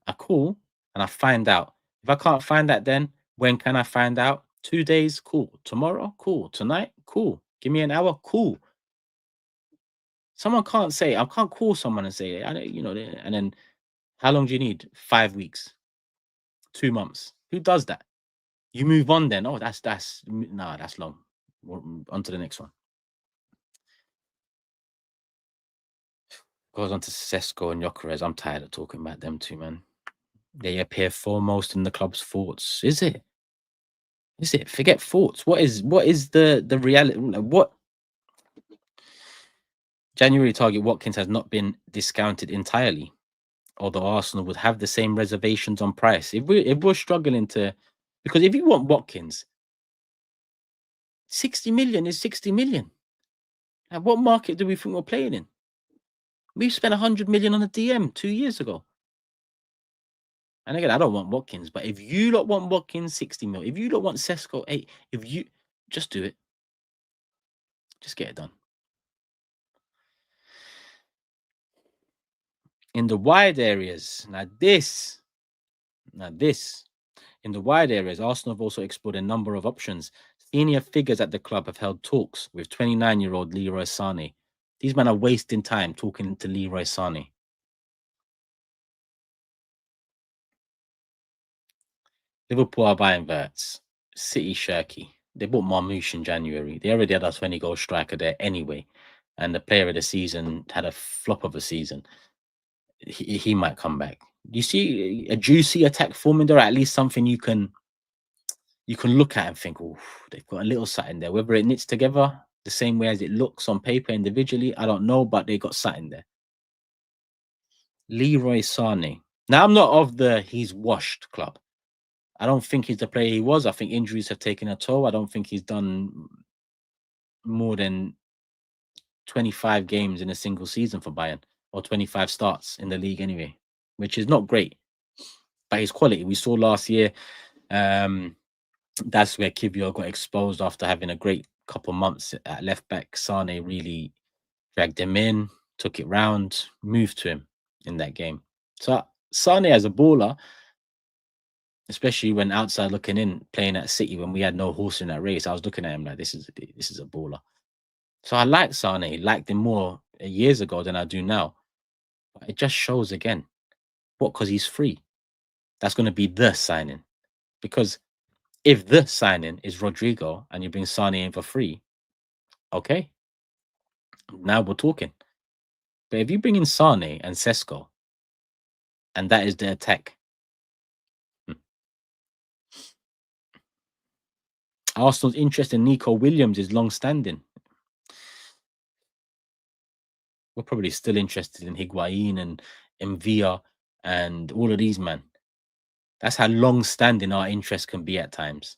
I call and I find out. If I can't find that, then when can I find out? 2 days, cool. Tomorrow, cool. Tonight, cool. Give me an hour, cool. Someone can't say, I can't call someone and say, and then how long do you need? 5 weeks, 2 months. Who does that? You move on then. Oh, that's no, that's long. On to the next one. Goes on to Sesko and Gyökeres. I'm tired of talking about them two, man. They appear foremost in the club's thoughts. Is it? Is it? Forget thoughts. What is the reality? What January target Watkins has not been discounted entirely, although Arsenal would have the same reservations on price. If we're struggling to, because if you want Watkins, 60 million is 60 million. Like, what market do we think we're playing in? We spent 100 million on a DM 2 years ago. And again, I don't want Watkins, but if you don't want Watkins, 60 mil. If you don't want Sesko, 8, if you just do it, just get it done. In the wide areas, now this, in the wide areas, Arsenal have also explored a number of options. Senior figures at the club have held talks with 29-year-old Leroy Sane. These men are wasting time talking to Leroy Sane. Liverpool are buying Verts. City Shirky. They bought Marmoush in January. They already had a 20-goal striker there anyway. And the player of the season had a flop of a season. He might come back. You see a juicy attack forming there, at least something you can look at and think, oh, they've got a little something there. Whether it knits together the same way as it looks on paper individually, I don't know, but they got something there. Leroy Sane. Now, I'm not of the he's washed club. I don't think he's the player he was. I think injuries have taken a toll. I don't think he's done more than 25 games in a single season for Bayern, or 25 starts in the league anyway, which is not great. But his quality, we saw last year, that's where Kivio got exposed after having a great couple months at left back. Sane really dragged him in, took it round, moved to him in that game. So Sane as a baller, especially when outside looking in, playing at City when we had no horse in that race, I was looking at him like this is a baller. So I like Sane, liked him more years ago than I do now. But it just shows again, what? Because he's free. That's going to be the signing. Because if the signing is Rodrigo and you bring Sane in for free, okay, now we're talking. But if you bring in Sane and Sesko, and that is the attack, Arsenal's interest in Nico Williams is long-standing. We're probably still interested in Higuain and Mvia and all of these men. That's how long-standing our interest can be at times.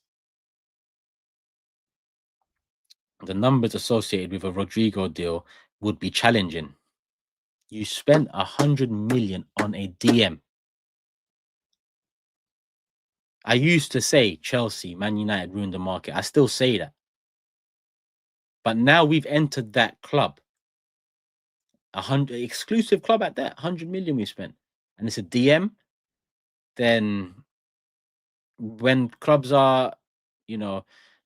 The numbers associated with a Rodrigo deal would be challenging. You spent 100 million on a DM. I used to say Chelsea, Man United ruined the market. I still say that. But now we've entered that club. 100 exclusive club at that, 100 million we spent. And it's a DM. Then when clubs are,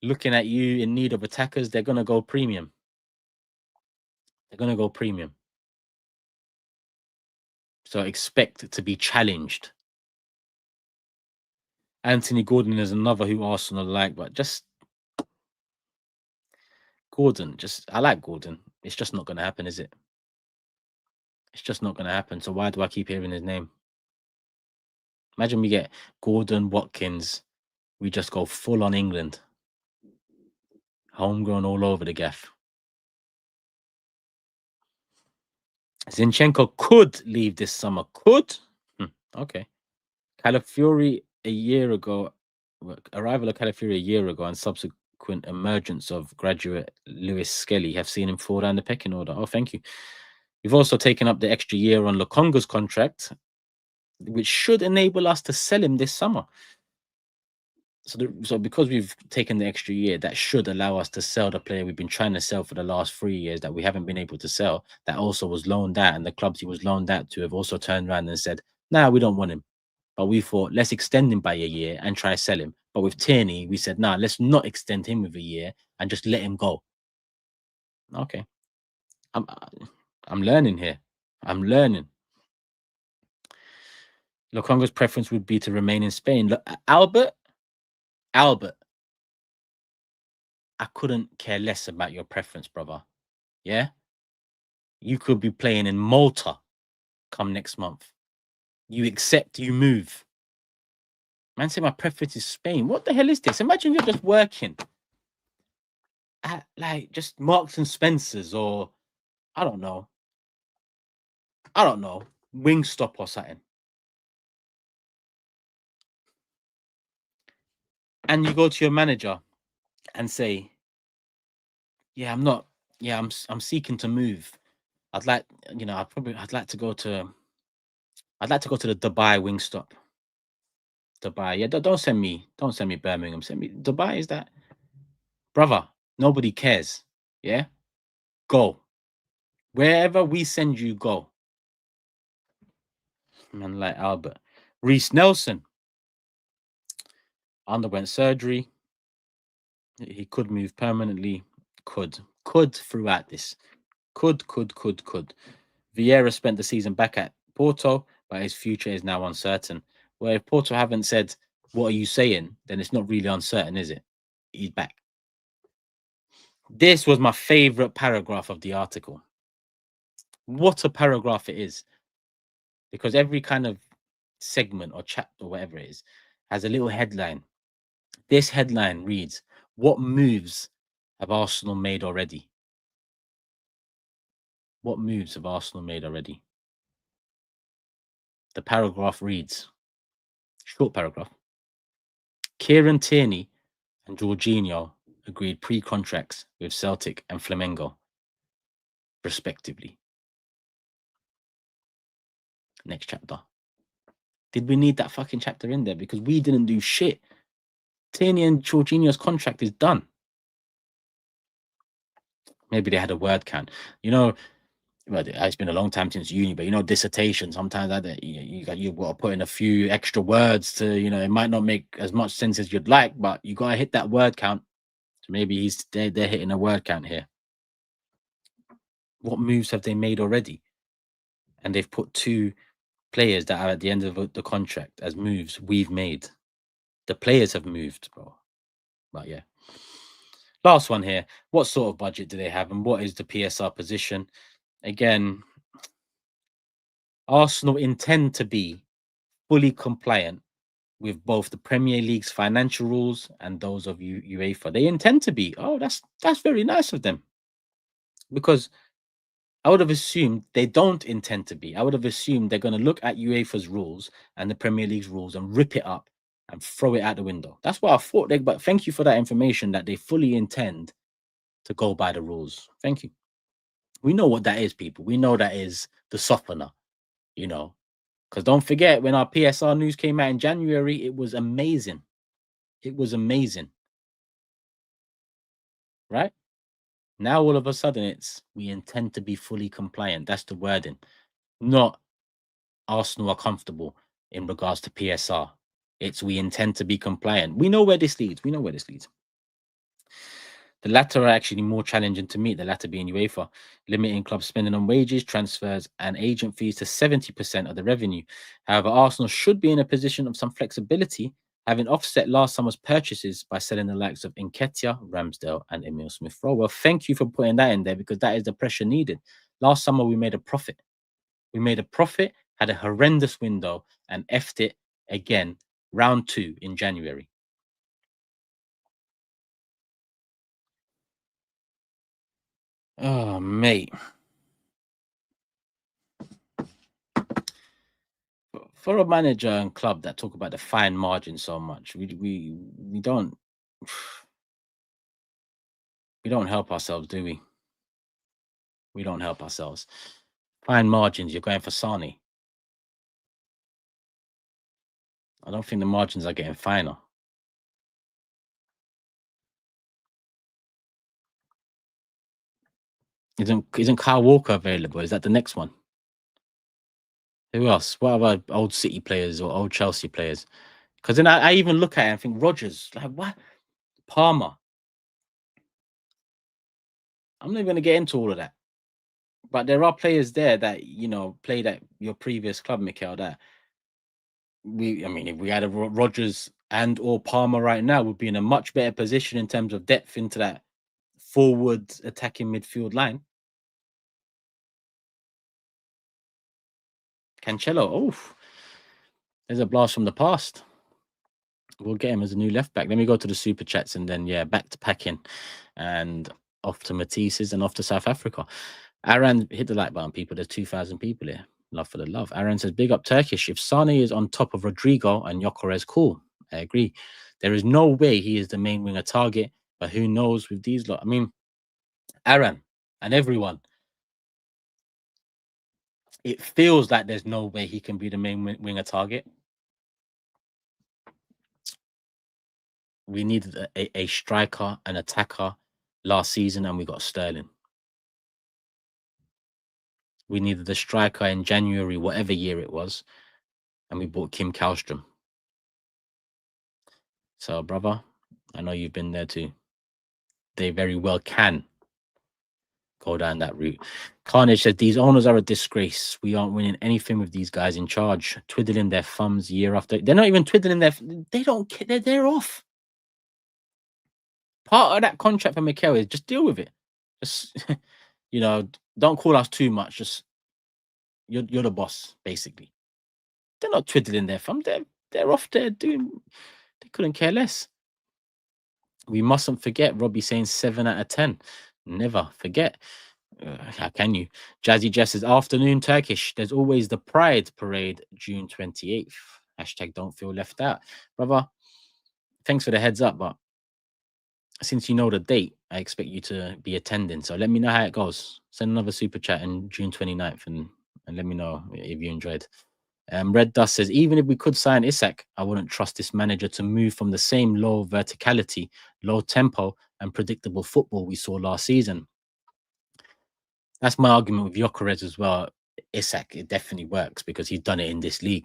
looking at you in need of attackers, they're gonna go premium. They're gonna go premium. So expect to be challenged. Anthony Gordon is another who Arsenal like, but just Gordon, I like Gordon. It's just not gonna happen, is it? It's just not gonna happen. So why do I keep hearing his name? Imagine we get Gordon, Watkins, we just go full on England. Homegrown all over the gaff. Zinchenko could leave this summer. Could? Okay. Calafiori a year ago, arrival of Calafiori a year ago and subsequent emergence of graduate Lewis Skelly have seen him fall down the pecking order. Oh, thank you. We've also taken up the extra year on Lokonga's contract, which should enable us to sell him this summer. So because we've taken the extra year, that should allow us to sell the player we've been trying to sell for the last 3 years that we haven't been able to sell. That also was loaned out, and the clubs he was loaned out to have also turned around and said, "Nah, we don't want him." But we thought, let's extend him by a year and try to sell him. But with Tierney, we said, nah, let's not extend him with a year and just let him go. Okay, I'm learning here. I'm learning. Lokonga's preference would be to remain in Spain. Look, Albert, I couldn't care less about your preference, brother. Yeah? You could be playing in Malta come next month. You accept, you move. Man say my preference is Spain. What the hell is this? Imagine you're just working at like just Marks and Spencers or I don't know, Wingstop or something. And you go to your manager and say, "Yeah, I'm not. Yeah, I'm seeking to move. I'd like, I'd like to go to. I'd like to go to the Dubai Wingstop. Dubai. Yeah, don't send me Birmingham. Send me Dubai. Is that brother? Nobody cares. Yeah, go wherever we send you. Go, man. Like Albert, Reese Nelson underwent surgery. He could move permanently. Could throughout this. Could. Vieira spent the season back at Porto, but his future is now uncertain. Well, if Porto haven't said, "What are you saying?" then it's not really uncertain, is it? He's back. This was my favorite paragraph of the article. What a paragraph it is. Because every kind of segment or chapter or whatever it is has a little headline. This headline reads, "What moves have Arsenal made already?" What moves have Arsenal made already? The paragraph reads, short paragraph. Kieran Tierney and Jorginho agreed pre-contracts with Celtic and Flamengo, respectively. Next chapter. Did we need that fucking chapter in there? Because we didn't do shit. Tierney and Jorginho's contract is done. Maybe they had a word count. Well, it's been a long time since uni, but dissertation, sometimes you've got to put in a few extra words to, it might not make as much sense as you'd like, but you got to hit that word count. So maybe they're hitting a word count here. What moves have they made already? And they've put 2 players that are at the end of the contract as moves we've made. The players have moved, bro. But yeah. Last one here. What sort of budget do they have and what is the PSR position? Again, Arsenal intend to be fully compliant with both the Premier League's financial rules and those of UEFA. They intend to be. Oh, that's very nice of them. Because I would have assumed they don't intend to be. I would have assumed they're going to look at UEFA's rules and the Premier League's rules and rip it up and throw it out the window. That's what I thought. But thank you for that information that they fully intend to go by the rules. Thank you. We know what that is, people. We know that is the softener, because don't forget when our PSR news came out in January, it was amazing. It was amazing. Right? Now, all of a sudden, we intend to be fully compliant. That's the wording. Not Arsenal are comfortable in regards to PSR. It's we intend to be compliant. We know where this leads. The latter are actually more challenging to meet, the latter being UEFA, limiting club spending on wages, transfers, and agent fees to 70% of the revenue. However, Arsenal should be in a position of some flexibility, having offset last summer's purchases by selling the likes of Nketiah, Ramsdale, and Emil Smith-Rowe. Well, thank you for putting that in there because that is the pressure needed. Last summer, we made a profit. Had a horrendous window, and effed it again, round 2 in January. Oh, mate. For a manager and club that talk about the fine margin so much, we don't help ourselves, do we? We don't help ourselves. Fine margins, you're going for SANE. I don't think the margins are getting finer. Isn't Kyle Walker available? Is that the next one? Who else? What about old City players or old Chelsea players? Because then I even look at it and think Rodgers, like what? Palmer. I'm not even going to get into all of that. But there are players there that, played at your previous club, Mikel, that if we had a Rodgers and or Palmer right now, we'd be in a much better position in terms of depth into that forward attacking midfield line. Cancelo, there's a blast from the past. We'll get him as a new left back. Let me go to the super chats and then back to packing and off to Matisse's and off to South Africa. Aaron, hit the like button, people. There's 2,000 people here. Love for the love. Aaron says, big up Turkish. If SANE is on top of Rodrigo and Gyökeres, cool. I agree. There is no way he is the main winger target, but who knows with these lot? I mean, Aaron and everyone, it feels like there's no way he can be the main winger target. We needed a striker, an attacker last season, and we got Sterling. We needed a striker in January, whatever year it was, and we bought Kim Kallstrom. So, brother, I know you've been there too. They very well can go down that route. Carnage said, these owners are a disgrace. We aren't winning anything with these guys in charge, twiddling their thumbs year after. They're not even twiddling their. They don't care. They're off. Part of that contract for Mikel is just deal with it. Just don't call us too much. Just you're the boss, basically. They're not twiddling their thumb. They're off there doing. They couldn't care less. We mustn't forget Robbie saying 7 out of 10. Never forget. How can you? Jazzy Jess says, afternoon Turkish. There's always the Pride Parade, June 28th. Hashtag don't feel left out. Brother, thanks for the heads up, but since you know the date, I expect you to be attending. So let me know how it goes. Send another super chat on June 29th and let me know if you enjoyed. Red Dust says, even if we could sign Isak, I wouldn't trust this manager to move from the same low verticality, low tempo, and predictable football we saw last season. That's my argument with Gyökeres as well. Isak, it definitely works because he's done it in this league.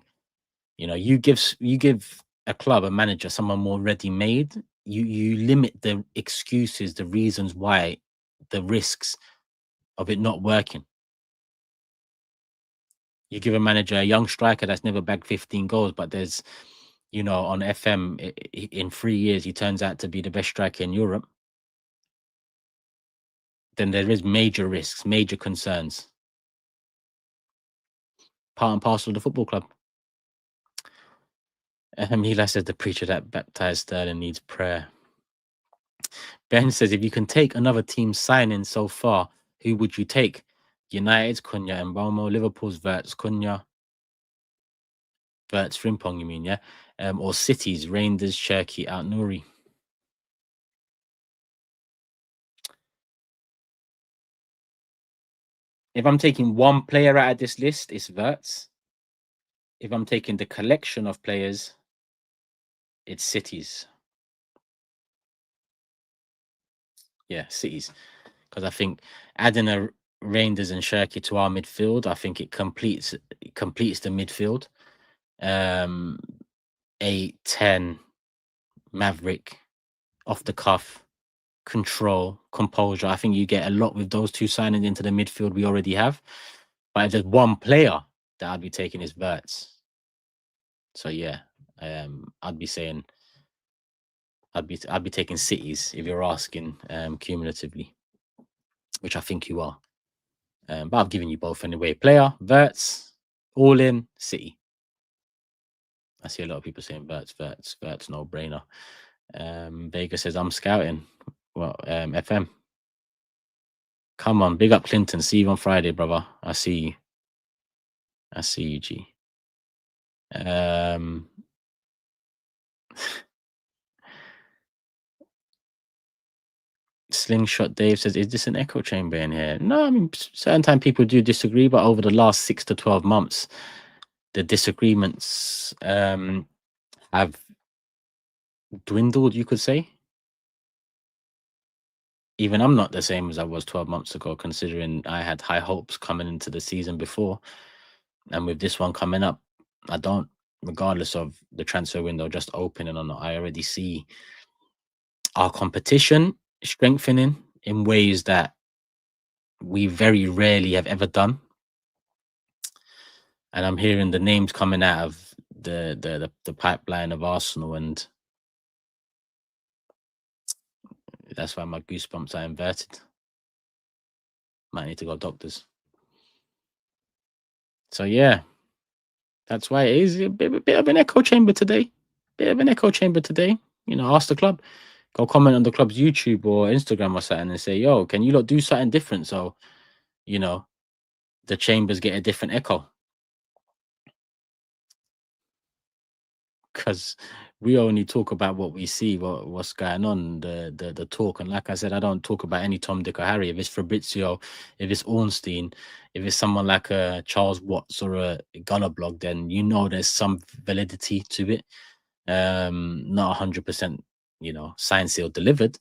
You give a club, a manager, someone more ready-made, you limit the excuses, the reasons why, the risks of it not working. You give a manager a young striker that's never bagged 15 goals, but there's, on FM, in 3 years, he turns out to be the best striker in Europe. Then there is major risks, major concerns. Part and parcel of the football club. Hila says the preacher that baptized Sterling needs prayer. Ben says, if you can take another team signing so far, who would you take? United's Cunha and Mbeumo, Liverpool's Verts, Cunha, Verts, Frimpong, you mean, yeah? Or City's Rangers, Cherki, Out Nouri. If I'm taking one player out of this list, it's Verts. If I'm taking the collection of players, it's City's. Yeah, City's. Because I think adding a Rangers and Cherki to our midfield, I think it completes the midfield. 8, 10, Maverick, off the cuff, control, composure. I think you get a lot with those two signing into the midfield we already have. But if there's one player that I'd be taking is Verts. So yeah, I'd be saying I'd be taking Cities if you're asking cumulatively, which I think you are. But I've given you both anyway. Player, Verts, all in, City. I see a lot of people saying Verts, no brainer. Vega says I'm scouting. Well, FM. Come on, big up Clinton. See you on Friday, brother. I see you, G. Slingshot Dave says, is this an echo chamber in here? No, I mean, certain time people do disagree, but over the last 6 to 12 months, the disagreements have dwindled, you could say. Even I'm not the same as I was 12 months ago, considering I had high hopes coming into the season before. And with this one coming up, I don't, regardless of the transfer window just opening or not, I already see our competition strengthening in ways that we very rarely have ever done. And I'm hearing the names coming out of the pipeline of Arsenal, and that's why my goosebumps are inverted. Might need to go doctors. So yeah, that's why it is a bit of an echo chamber today. bit of an echo chamber today. Ask the club. Go comment on the club's YouTube or Instagram or something and say, yo, can you lot do something different? So, you know, the chambers get a different echo. Because we only talk about what we see, what's going on, the talk. And like I said, I don't talk about any Tom, Dick, or Harry. If it's Fabrizio, if it's Ornstein, if it's someone like a Charles Watts or a Gunner blog, then there's some validity to it. Not 100%, signed, sealed, delivered,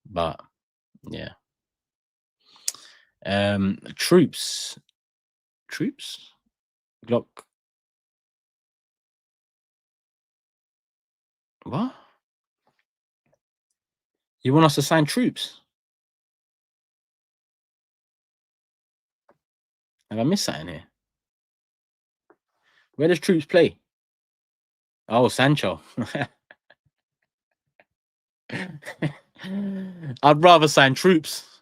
but yeah. Troops, Glock. What? You want us to sign troops? Have I missed something here? Where does troops play? Oh, Sancho. I'd rather sign troops.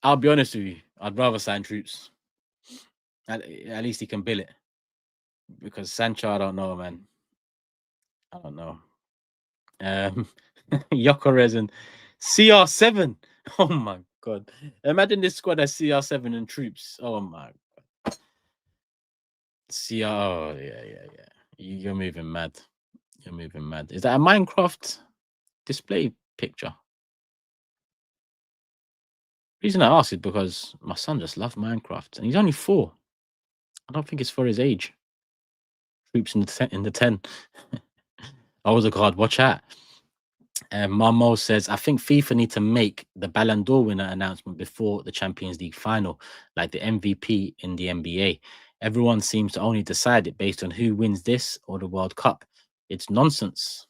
I'll be honest with you. I'd rather sign troops. At least he can bill it. Because Sancho, I don't know, man. I don't know. Yokerez and CR7. Oh my god. Imagine this squad as CR7 and troops. Oh my CR. Oh, yeah. You're moving mad. You're moving mad. Is that a Minecraft display picture? Reason I ask is because my son just loves Minecraft and he's only 4. I don't think it's for his age. Troops in the 10. I was a god. Watch out. Marmo says, I think FIFA need to make the Ballon d'Or winner announcement before the Champions League final, like the MVP in the NBA. Everyone seems to only decide it based on who wins this or the World Cup. It's nonsense.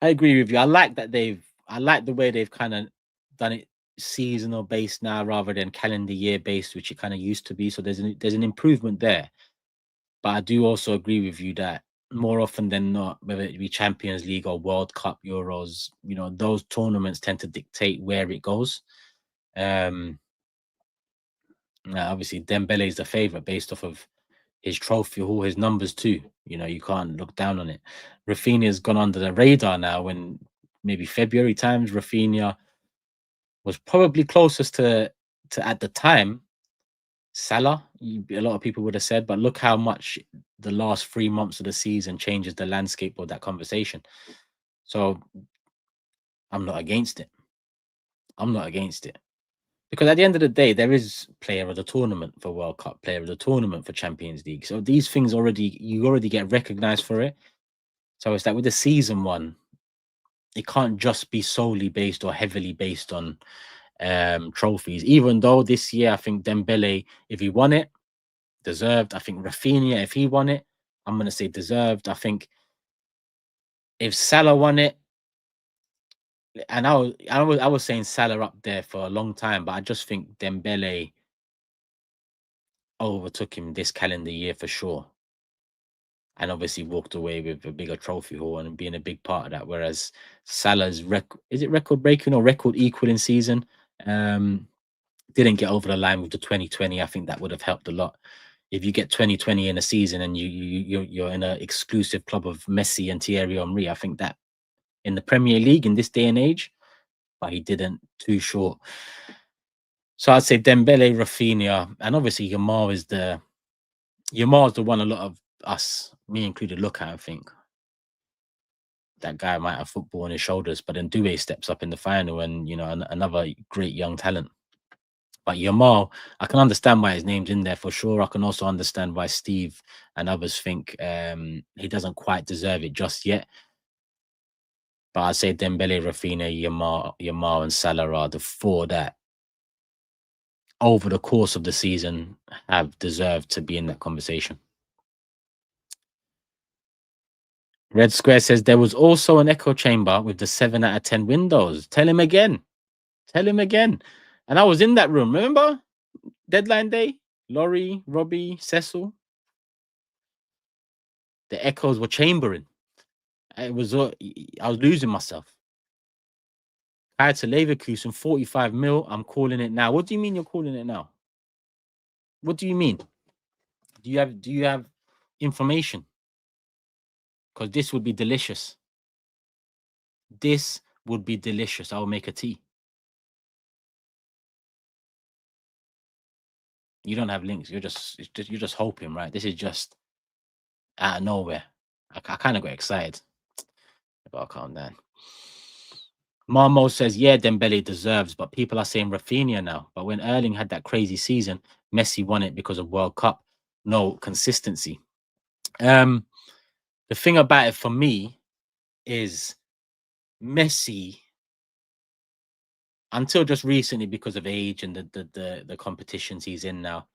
I agree with you. I like the way they've kind of done it seasonal based now rather than calendar year based, which it kind of used to be. So there's an improvement there. But I do also agree with you that more often than not, whether it be Champions League or World Cup, Euros, those tournaments tend to dictate where it goes. Now obviously Dembele is the favorite based off of his trophy haul, his numbers too. You can't look down on it. Rafinha's gone under the radar now. When maybe February times, Rafinha was probably closest to at the time Salah. A lot of people would have said, but look how much the last 3 months of the season changes the landscape of that conversation. So I'm not against it. I'm not against it. Because at the end of the day, there is player of the tournament for World Cup, player of the tournament for Champions League. So these things you already get recognized for it. So it's like with the season one, it can't just be solely based or heavily based on trophies. Even though this year, I think Dembele, if he won it, deserved. I think Rafinha, if he won it, I'm gonna say deserved. I think if Salah won it, and I was saying Salah up there for a long time, but I just think Dembele overtook him this calendar year for sure. And obviously walked away with a bigger trophy haul and being a big part of that. Whereas Salah's record breaking or record equaling season? Didn't get over the line with the 2020. I think that would have helped a lot. If you get 2020 in a season and you're in an exclusive club of Messi and Thierry Henry, I think that in the Premier League in this day and age, but he didn't, too short. So I'd say Dembele, Rafinha, and obviously Yamal is the one a lot of us, me included, look at and think that guy might have football on his shoulders, but then Doué steps up in the final and another great young talent. But Yamal, I can understand why his name's in there for sure. I can also understand why Steve and others think he doesn't quite deserve it just yet. But I'd say Dembele, Rafinha, Yamal, and Salah are the 4 that over the course of the season have deserved to be in that conversation. Red Square says there was also an echo chamber with the 7 out of 10 windows. Tell him again. Tell him again. And I was in that room, remember? Deadline day, Laurie, Robbie, Cecil. The echoes were chambering. I was losing myself. I had to Leverkusen 45 mil. I'm calling it now. What do you mean you're calling it now? What do you mean? Do you have information? because this would be delicious. This would be delicious. I will make a tea. You don't have links. You're just hoping, right? This is just out of nowhere. I kind of got excited. I'll calm down. Marmo says, yeah, Dembele deserves, but people are saying Rafinha now. But when Erling had that crazy season, Messi won it because of World Cup. No consistency. The thing about it for me is Messi, until just recently because of age and the competitions he's in now,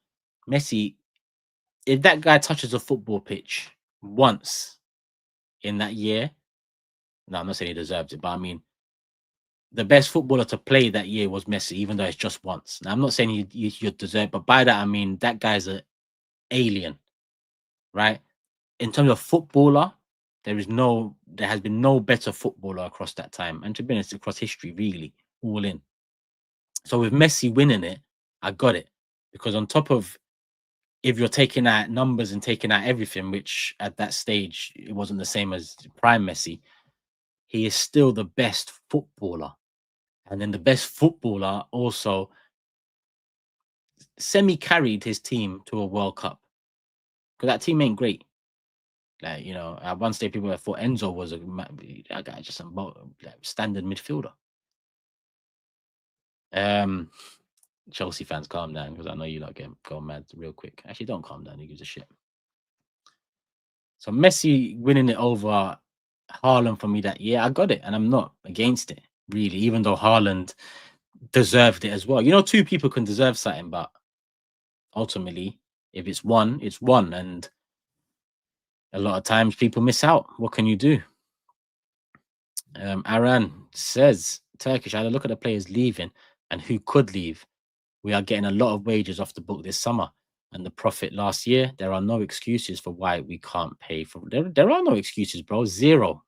Messi, if that guy touches a football pitch once in that year, no, I'm not saying he deserves it, but I mean, the best footballer to play that year was Messi, even though it's just once. Now, I'm not saying you deserve, but by that I mean that guy's an alien, right? In terms of footballer, there has been no better footballer across that time, and to be honest, across history, really, all in. So with Messi winning it, I got it, because on top of, if you're taking out numbers and taking out everything, which at that stage it wasn't the same as prime Messi, he is still the best footballer. And then the best footballer also semi-carried his team to a World Cup, because that team ain't great. Like, you know, at one stage people thought Enzo was that guy just like standard midfielder. Chelsea fans, calm down, because I know you lot go mad real quick. Actually, don't calm down. Who gives a shit? So Messi winning it over Haaland for me that year, I got it, and I'm not against it really, even though Haaland deserved it as well. You know, two people can deserve something, but ultimately, if it's one, it's one, and a lot of times people miss out. What can you do? Aran says, Turkish, I had a look at the players leaving and who could leave. We are getting a lot of wages off the book this summer and the profit last year. There are no excuses for why we can't pay for there are no excuses, bro. Zero.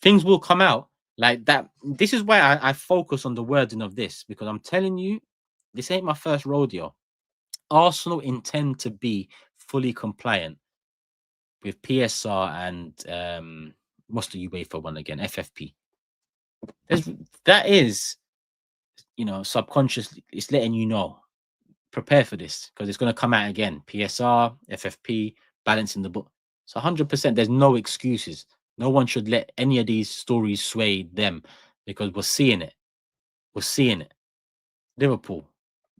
Things will come out like that. This is why I focus on the wording of this, because I'm telling you, this ain't my first rodeo. Arsenal intend to be fully compliant with PSR and what's the UEFA one again? FFP. That is, you know, subconsciously, it's letting you know, prepare for this, because it's going to come out again. PSR, FFP, balancing the book. So 100%, there's no excuses. No one should let any of these stories sway them, because we're seeing it. We're seeing it. Liverpool,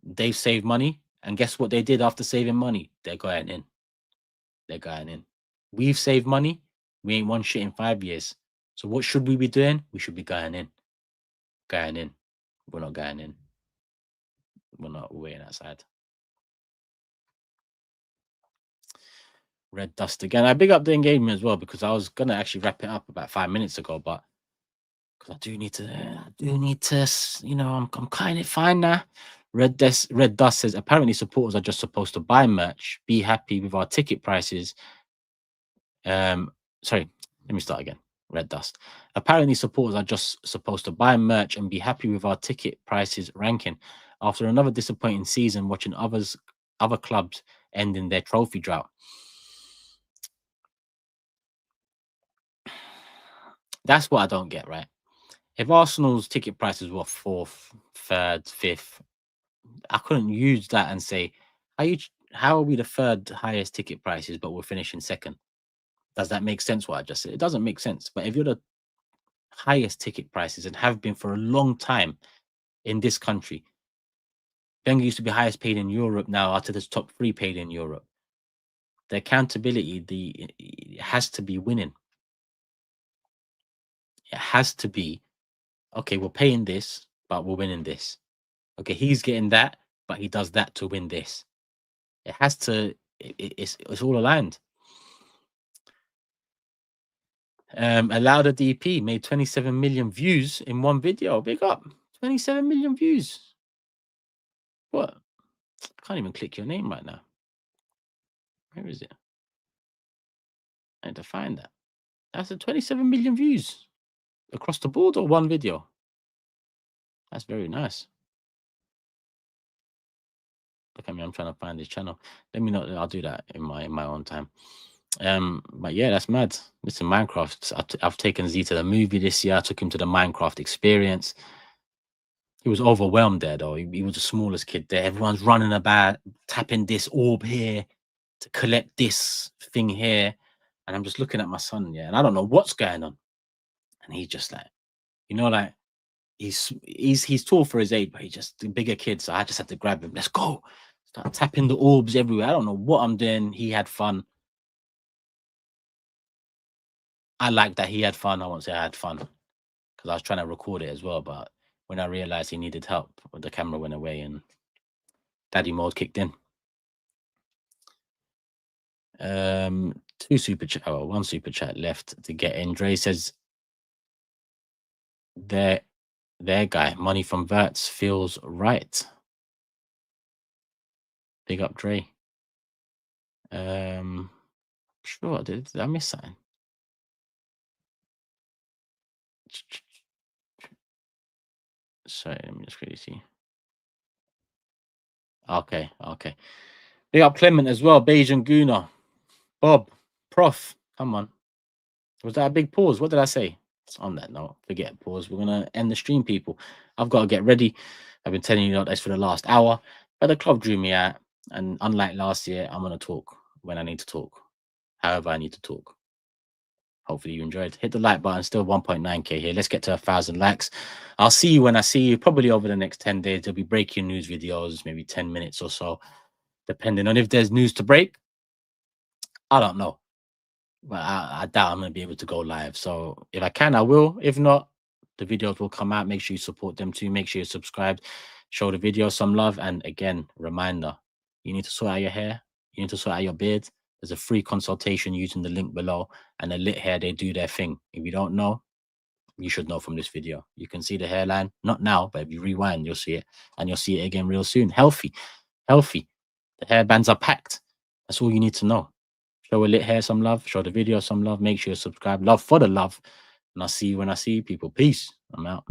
they've saved money. And guess what they did after saving money? They're going in. They're going in. We've saved money. We ain't won shit in 5 years. So what should we be doing? We should be going in. Going in. We're not going in. We're not waiting outside. Red Dust again. I big up the engagement as well, because I was gonna actually wrap it up about 5 minutes ago, but because I do need to, you know, I'm kind of fine now. Red Dust says apparently supporters are just supposed to buy merch, be happy with our ticket prices. Sorry, let me start again. Red Dust. Apparently supporters are just supposed to buy merch and be happy with our ticket prices ranking. After another disappointing season, watching other clubs ending their trophy drought. That's what I don't get, right? If Arsenal's ticket prices were fourth, third, fifth, I couldn't use that and say, how are we the third highest ticket prices, but we're finishing second? Does that make sense what I just said? It doesn't make sense. But if you're the highest ticket prices and have been for a long time in this country, Wenger used to be highest paid in Europe, now out of the top 3 paid in Europe. The accountability, it has to be winning. It has to be, okay, we're paying this, but we're winning this. Okay, he's getting that, but he does that to win this. It has to, it's all aligned. Allowed a DP made 27 million views in one video. Big up, 27 million views. What? I can't even click your name right now. Where is it? I had to find that. That's a 27 million views across the board, or one video. That's very nice. Look at me, I'm trying to find this channel. Let me know. I'll do that in my own time. But yeah, that's mad. Listen, Minecraft. I've taken Z to the movie this year. I took him to the Minecraft experience. He was overwhelmed there, though. He was the smallest kid there. Everyone's running about, tapping this orb here to collect this thing here. And I'm just looking at my son, yeah, and I don't know what's going on. And he's just like, like he's tall for his age, but he's just a bigger kid. So I just had to grab him. Let's go. Start tapping the orbs everywhere. I don't know what I'm doing. He had fun. I like that he had fun. I won't say I had fun because I was trying to record it as well. But when I realized he needed help, the camera went away and daddy mode kicked in. One super chat left to get in. Dre says their guy, money from Verts feels right. Big up Dre. Sure, did I miss something? Sorry, let me just quickly see. Okay. Big up Clement as well, Bayesian Guna. Bob, Prof, come on. Was that a big pause? What did I say? On that note, forget pause. We're gonna end the stream, people. I've got to get ready. I've been telling you this for the last hour, but the club drew me out. And unlike last year, I'm gonna talk when I need to talk, however I need to talk. Hopefully you enjoyed. Hit the like button. Still 1.9k here. Let's get to 1,000 likes. I'll see you when I see you. Probably over the next 10 days. There'll be breaking news videos, maybe 10 minutes or so, depending on if there's news to break. I don't know. But I doubt I'm going to be able to go live. So if I can, I will. If not, the videos will come out. Make sure you support them too. Make sure you're subscribed. Show the video some love. And again, reminder, you need to sort out your hair. You need to sort out your beard. There's a free consultation using the link below. And the lit hair, they do their thing. If you don't know, you should know from this video. You can see the hairline. Not now, but if you rewind, you'll see it. And you'll see it again real soon. Healthy. The hair bands are packed. That's all you need to know. Show a lit hair some love. Show the video some love. Make sure you subscribe. Love for the love. And I'll see you when I see you, people. Peace. I'm out.